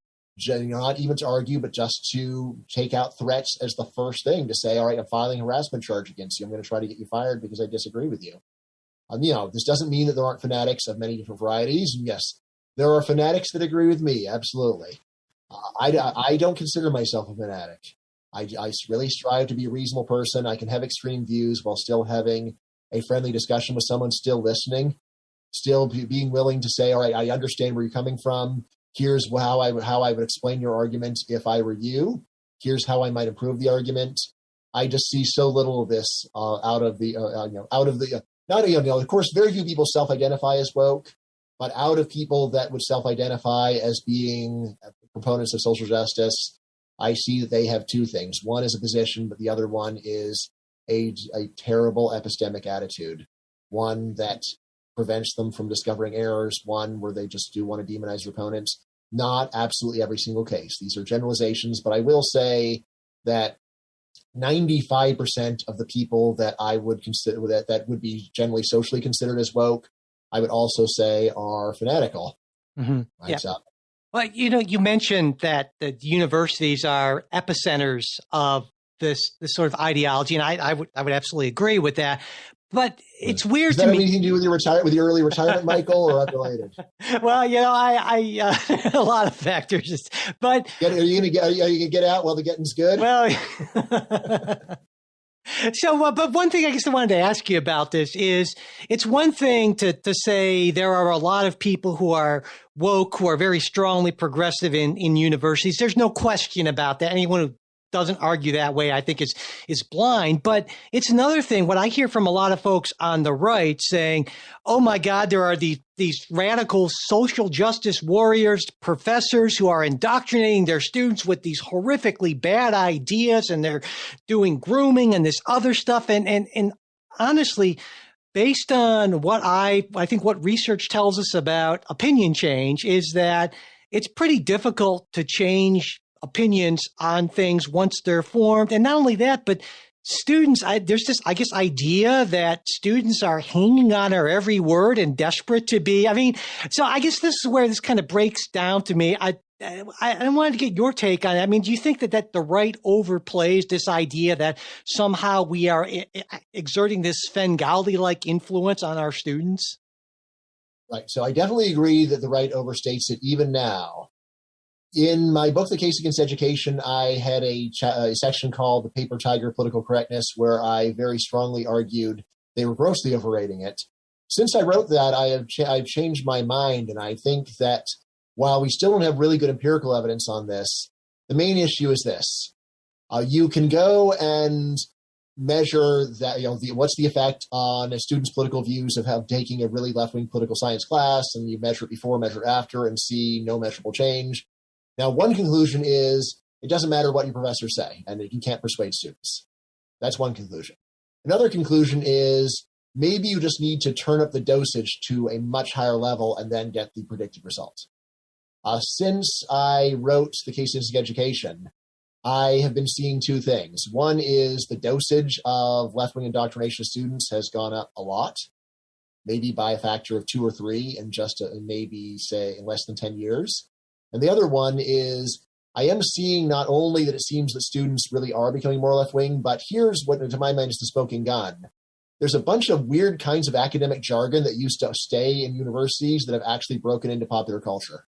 not even to argue, but just to take out threats as the first thing to say, all right, I'm filing a harassment charge against you. I'm going to try to get you fired because I disagree with you. This doesn't mean that there aren't fanatics of many different varieties. And yes, there are fanatics that agree with me. Absolutely. I don't consider myself a fanatic. I really strive to be a reasonable person. I can have extreme views while still having a friendly discussion with someone, still listening, still being willing to say, all right, I understand where you're coming from. Here's how I would explain your argument if I were you. Here's how I might improve the argument. I just see so little of this of course, very few people self-identify as woke, but out of people that would self-identify as being proponents of social justice, I see that they have two things. One is a position, but the other one is a terrible epistemic attitude, one that prevents them from discovering errors, one where they just do want to demonize their opponents. Not absolutely every single case. These are generalizations, but I will say that 95% of the people that I would consider that would be generally socially considered as woke, I would also say are fanatical. Mm-hmm. Right? Yeah. So, well, you mentioned that the universities are epicenters of this sort of ideology, and I would absolutely agree with that. But it's weird to me. Does that have anything to do with your early retirement, Michael, or unrelated? Well, I a lot of factors. But are you gonna get out while the getting's good? Well, so, but one thing I guess I wanted to ask you about this is, it's one thing to say there are a lot of people who are woke, who are very strongly progressive in universities. There's no question about that. Anyone who doesn't argue that way, I think is blind. But it's another thing. What I hear from a lot of folks on the right saying, oh my God, there are these radical social justice warriors, professors who are indoctrinating their students with these horrifically bad ideas, and they're doing grooming and this other stuff. And honestly, based on what I think what research tells us about opinion change is that it's pretty difficult to change opinions on things once they're formed. And not only that, but students, there's this, I guess, idea that students are hanging on our every word and desperate to be. I mean, so I guess this is where this kind of breaks down to me. I wanted to get your take on it. I mean, do you think that the right overplays this idea that somehow we are exerting this Svengali-like influence on our students? Right. So I definitely agree that the right overstates it even now. In my book, The Case Against Education, I had a section called The Paper Tiger Political Correctness, where I very strongly argued they were grossly overrating it. Since I wrote that, I've changed my mind, and I think that while we still don't have really good empirical evidence on this, the main issue is this. You can go and measure that, what's the effect on a student's political views of taking a really left-wing political science class, and you measure it before, measure it after, and see no measurable change. Now, one conclusion is it doesn't matter what your professors say, and you can't persuade students. That's one conclusion. Another conclusion is maybe you just need to turn up the dosage to a much higher level and then get the predicted result. Since I wrote The Case Against Education, I have been seeing two things. One is the dosage of left-wing indoctrination of students has gone up a lot, maybe by a factor of 2 or 3 in just maybe, say, in less than 10 years. And the other one is I am seeing not only that it seems that students really are becoming more left-wing, but here's what, to my mind, is the smoking gun. There's a bunch of weird kinds of academic jargon that used to stay in universities that have actually broken into popular culture.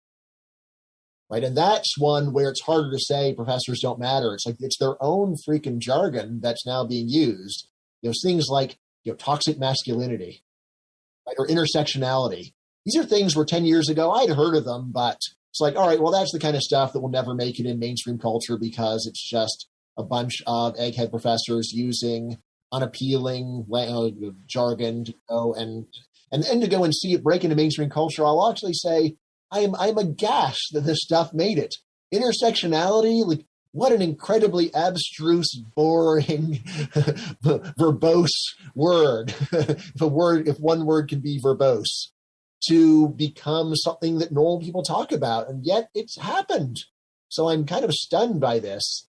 Right? And that's one where it's harder to say professors don't matter. It's like it's their own freaking jargon that's now being used. Things like toxic masculinity, right? Or intersectionality. These are things where 10 years ago I'd heard of them, but it's like, all right, well, that's the kind of stuff that will never make it in mainstream culture because it's just a bunch of egghead professors using unappealing jargon to go and to go and see it break into mainstream culture. I'll actually say I'm aghast that this stuff made it. Intersectionality, like what an incredibly abstruse, boring, verbose word. If one word can be verbose, to become something that normal people talk about, and yet it's happened. So I'm kind of stunned by this.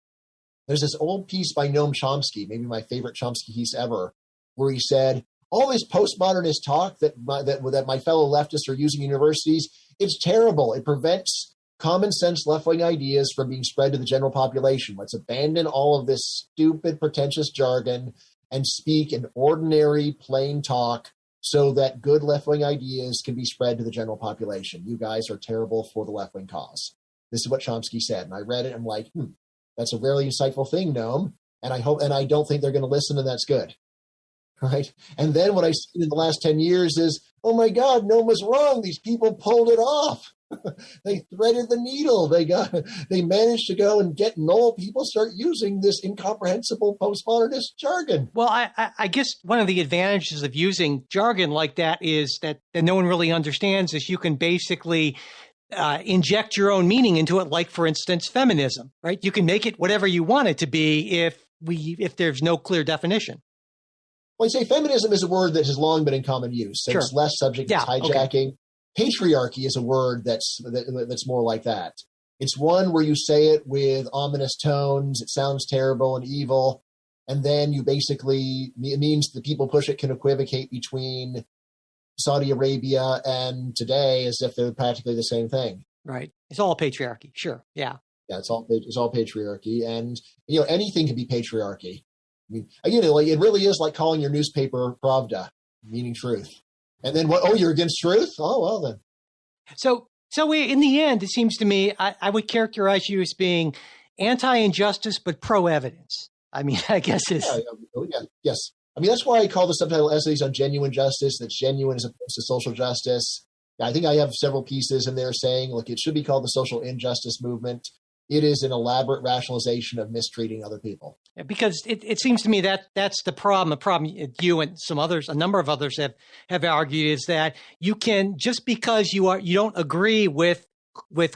There's this old piece by Noam Chomsky, maybe my favorite Chomsky piece ever, where he said, all this postmodernist talk that my fellow leftists are using in universities, it's terrible. It prevents common sense left-wing ideas from being spread to the general population. Let's abandon all of this stupid, pretentious jargon and speak in ordinary, plain talk so that good left-wing ideas can be spread to the general population. You guys are terrible for the left-wing cause. This is what Chomsky said. And I read it, and I'm like, that's a really insightful thing, Noam. And I don't think they're going to listen, and that's good. Right? And then what I've seen in the last 10 years is, oh my God, Noam was wrong. These people pulled it off. They threaded the needle. They managed to go and get normal people start using this incomprehensible postmodernist jargon. Well, I guess one of the advantages of using jargon like that is that no one really understands is you can basically inject your own meaning into it. Like, for instance, feminism, right? You can make it whatever you want it to be if there's no clear definition. Well, I'd say feminism is a word that has long been in common use. So It's less subject to hijacking. Okay. Patriarchy is a word that's more like that. It's one where you say it with ominous tones. It sounds terrible and evil. And then it means the people push it can equivocate between Saudi Arabia and today as if they're practically the same thing. Right. It's all patriarchy. Sure. Yeah. Yeah, it's all patriarchy. And, anything can be patriarchy. I mean, it really is like calling your newspaper Pravda, meaning truth. And then what? Oh, you're against truth? Oh, well then. So in the end, it seems to me, I would characterize you as being anti-injustice, but pro-evidence. I mean, I guess it's... Yes. I mean, that's why I call the subtitle Essays on Genuine Justice, that's genuine as opposed to social justice. I think I have several pieces in there saying, look, it should be called the social injustice movement. it is an elaborate rationalization of mistreating other people. Because it seems to me that that's the problem. The problem you and some others, a number of others have argued is that you can, just because you don't agree with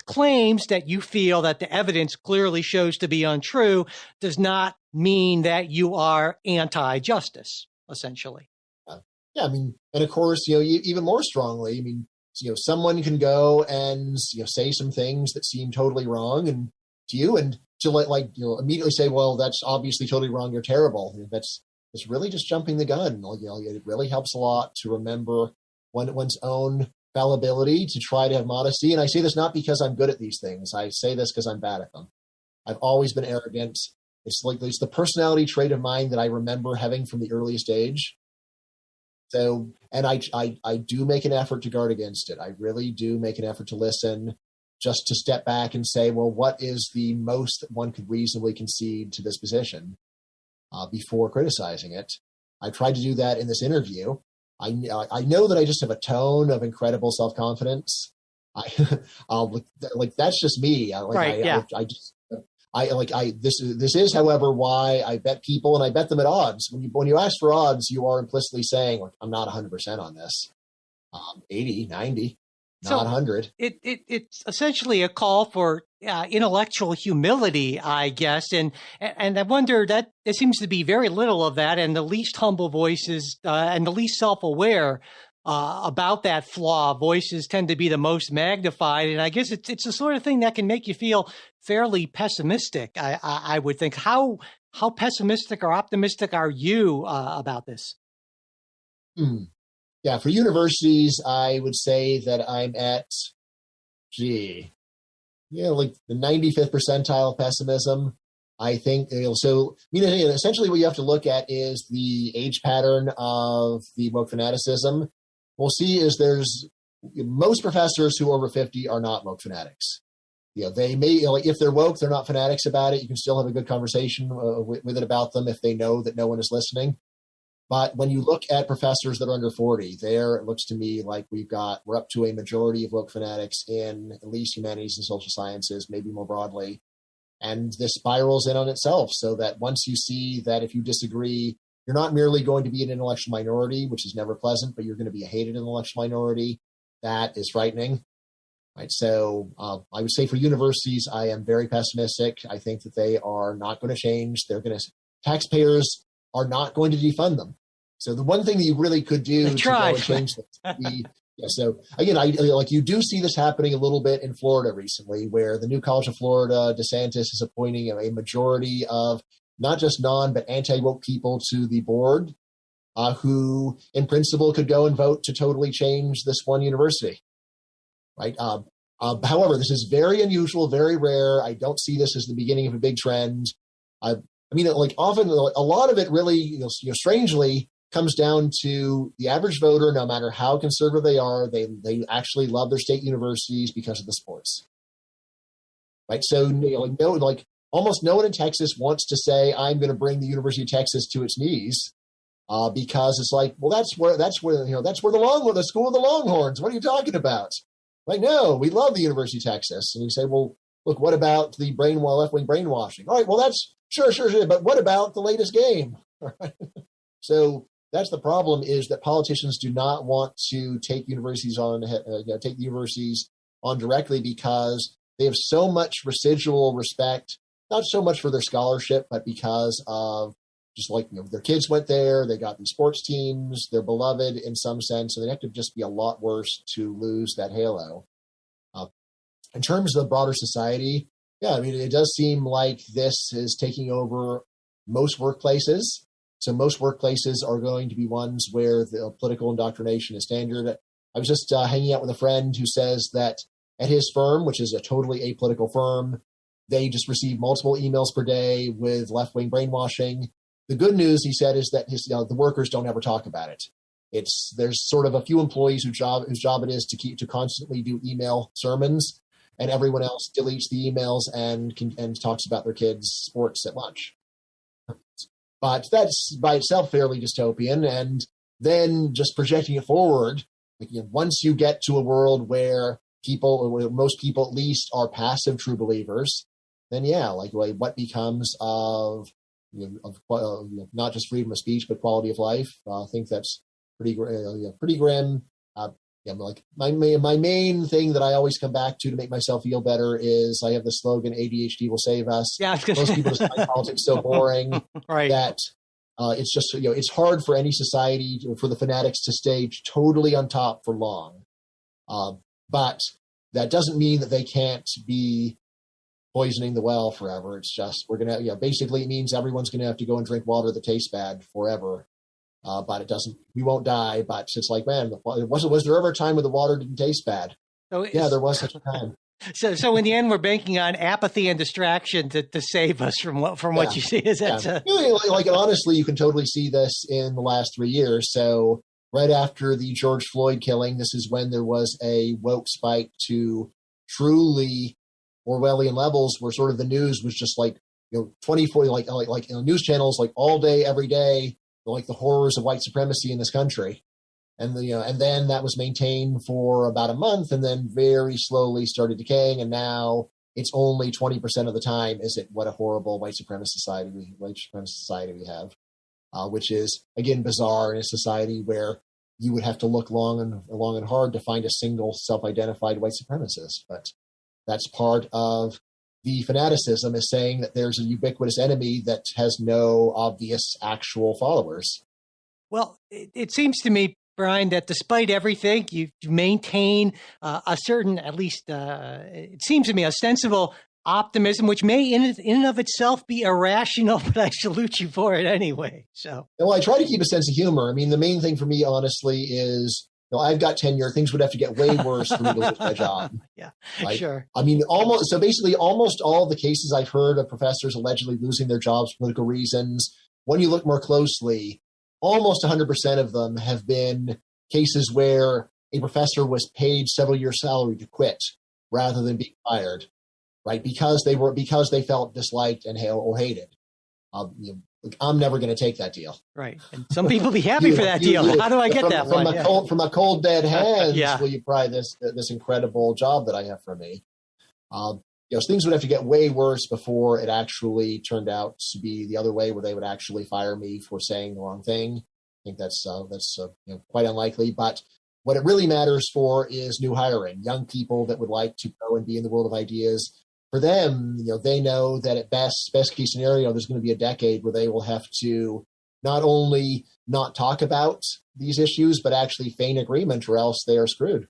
claims that you feel that the evidence clearly shows to be untrue, does not mean that you are anti-justice, essentially. Yeah, I mean, and of course, even more strongly, I mean, someone can go and say some things that seem totally wrong and to you, and to immediately say, well, that's obviously totally wrong, you're terrible. It's really just jumping the gun. It really helps a lot to remember one's own fallibility, to try to have modesty. And I say this not because I'm good at these things. I say this because I'm bad at them. I've always been arrogant. It's the personality trait of mine that I remember having from the earliest age. So, and I do make an effort to guard against it. I really do make an effort to listen, just to step back and say, well, what is the most that one could reasonably concede to this position before criticizing it? I tried to do that in this interview. I know that I just have a tone of incredible self-confidence. That's just me. This is, however, why I bet people, and I bet them at odds. When you ask for odds, you are implicitly saying, like, I'm not 100% on this. 80, 90, not 100. It's essentially a call for intellectual humility, I guess, and I wonder that there seems to be very little of that, and the least humble voices and the least self-aware about that flaw voices tend to be the most magnified. And I guess it's the sort of thing that can make you feel fairly pessimistic. I would think. How pessimistic or optimistic are you about this? Yeah, for universities, I would say that I'm at, like the 95th percentile of pessimism. I think, essentially what you have to look at is the age pattern of the woke fanaticism. We'll see is most professors who are over 50 are not woke fanatics. They may, if they're woke, they're not fanatics about it. You can still have a good conversation with it about them if they know that no one is listening. But when you look at professors that are under 40, it looks to me like we're up to a majority of woke fanatics in at least humanities and social sciences, maybe more broadly. And this spirals in on itself, so that once you see that if you disagree, you're not merely going to be an intellectual minority, which is never pleasant, but you're going to be a hated intellectual minority. That is frightening. Right. So I would say for universities, I am very pessimistic. I think that they are not going to change. Taxpayers are not going to defund them. So the one thing that you really could do to go and change things. So again, you do see this happening a little bit in Florida recently, where the new College of Florida, DeSantis is appointing a majority of not just but anti-woke people to the board, who in principle could go and vote to totally change this one university. Right. However, this is very unusual, very rare. I don't see this as the beginning of a big trend. Often a lot of it really, strangely, comes down to the average voter. No matter how conservative they are, they actually love their state universities because of the sports. Right. So almost no one in Texas wants to say, I'm going to bring the University of Texas to its knees, because it's like, well, that's where the school of the Longhorns. What are you talking about? Like, no, we love the University of Texas. And you say, well, look, what about the left-wing brainwashing? All right, well, that's sure. But what about the latest game? So that's the problem, is that politicians do not want to take universities on directly, because they have so much residual respect, not so much for their scholarship, but because of just their kids went there, they got these sports teams, they're beloved in some sense, and they have to just be a lot worse to lose that halo. In terms of the broader society, it does seem like this is taking over most workplaces. So most workplaces are going to be ones where the political indoctrination is standard. I was just hanging out with a friend who says that at his firm, which is a totally apolitical firm, they just receive multiple emails per day with left-wing brainwashing. The good news, he said, is that the workers don't ever talk about it. There's sort of a few employees whose job it is to constantly do email sermons, and everyone else deletes the emails and talks about their kids' sports at lunch. But that's by itself fairly dystopian. And then just projecting it forward, once you get to a world where most people at least are passive true believers, then yeah, like what becomes of not just freedom of speech but quality of life? I think that's pretty grim. Like my main thing that I always come back to make myself feel better is I have the slogan ADHD will save us. Yeah, most people just find politics so boring right. that it's just it's hard for any society for the fanatics to stay totally on top for long. But that doesn't mean that they can't be poisoning the well forever. It's just we're gonna basically it means everyone's gonna have to go and drink water that tastes bad forever. But it doesn't. We won't die. But it's like, man, was there ever a time when the water didn't taste bad? So yeah, there was such a time. So in the end, we're banking on apathy and distraction to save us from what you see. Is that like honestly, you can totally see this in the last 3 years. So right after the George Floyd killing, this is when there was a woke spike to truly Orwellian levels, where sort of the news was just like 24 like news channels like all day every day. Like the horrors of white supremacy in this country, and and then that was maintained for about a month, and then very slowly started decaying, and now it's only 20% of the time is it what a horrible white supremacist society we have, which is again bizarre in a society where you would have to look long and hard to find a single self-identified white supremacist. But that's part of the fanaticism, is saying that there's a ubiquitous enemy that has no obvious actual followers. Well, it seems to me, Bryan, that despite everything, you maintain a certain, at least it seems to me, a sensible optimism, which may in and of itself be irrational, but I salute you for it anyway. So, well, I try to keep a sense of humor. I mean, the main thing for me, honestly, is I've got tenure. Things would have to get way worse for me to lose my job. Yeah, right? Sure. I mean, almost all the cases I've heard of professors allegedly losing their jobs for political reasons, when you look more closely, almost 100% of them have been cases where a professor was paid several years' salary to quit rather than being fired, right? Because they felt disliked and or hated. I'm never going to take that deal. Right. And some people be happy for that deal. How do I get that one? From a cold, dead hands, will you pry this incredible job that I have for me? Things would have to get way worse before it actually turned out to be the other way, where they would actually fire me for saying the wrong thing. I think that's quite unlikely. But what it really matters for is new hiring, young people that would like to go and be in the world of ideas. For them, they know that at best case scenario, there's going to be a decade where they will have to not only not talk about these issues, but actually feign agreement, or else they are screwed.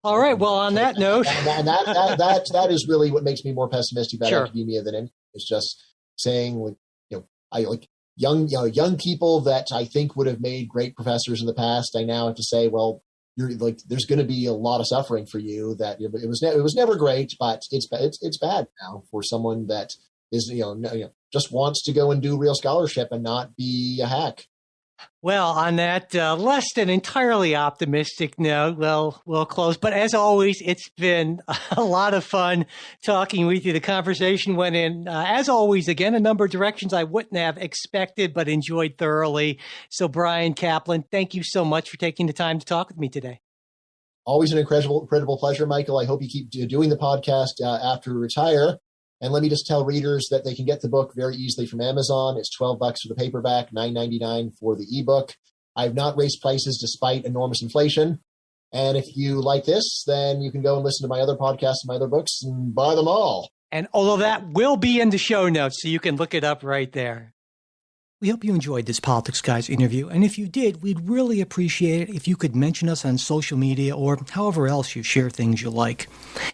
All right. Well, on that note, and that is really what makes me more pessimistic about Sure. academia than anything. It's just saying, I like young people that I think would have made great professors in the past. I now have to say, well, you're like, there's going to be a lot of suffering for you. That it was never great, but it's bad now for someone that is just wants to go and do real scholarship and not be a hack. Well, on that less than entirely optimistic note, we'll close. But as always, it's been a lot of fun talking with you. The conversation went in, as always, again, a number of directions I wouldn't have expected, but enjoyed thoroughly. So, Bryan Caplan, thank you so much for taking the time to talk with me today. Always an incredible pleasure, Michael. I hope you keep doing the podcast after you retire. And let me just tell readers that they can get the book very easily from Amazon. It's $12 for the paperback, $9.99 for the ebook. I've not raised prices despite enormous inflation. And if you like this, then you can go and listen to my other podcasts and my other books and buy them all. And all of that will be in the show notes, so you can look it up right there. We hope you enjoyed this Politics Guys interview, and if you did, we'd really appreciate it if you could mention us on social media or however else you share things you like.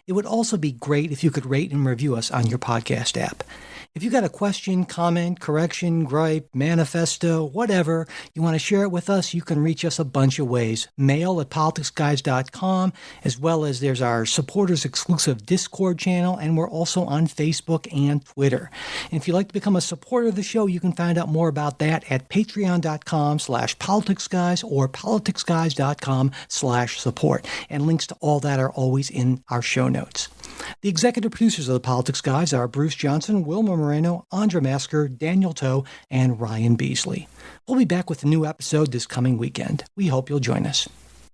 It would also be great if you could rate and review us on your podcast app. If you got a question, comment, correction, gripe, manifesto, whatever, you want to share it with us, you can reach us a bunch of ways. Mail at politicsguys.com, as well as there's our supporters exclusive Discord channel, and we're also on Facebook and Twitter. And if you'd like to become a supporter of the show, you can find out more about that at patreon.com/politicsguys or politicsguys.com/support. And links to all that are always in our show notes. The executive producers of the Politics Guys are Bruce Johnson, Wilma Moreno, Andra Masker, Daniel Toe, and Ryan Beasley. We'll be back with a new episode this coming weekend. We hope you'll join us.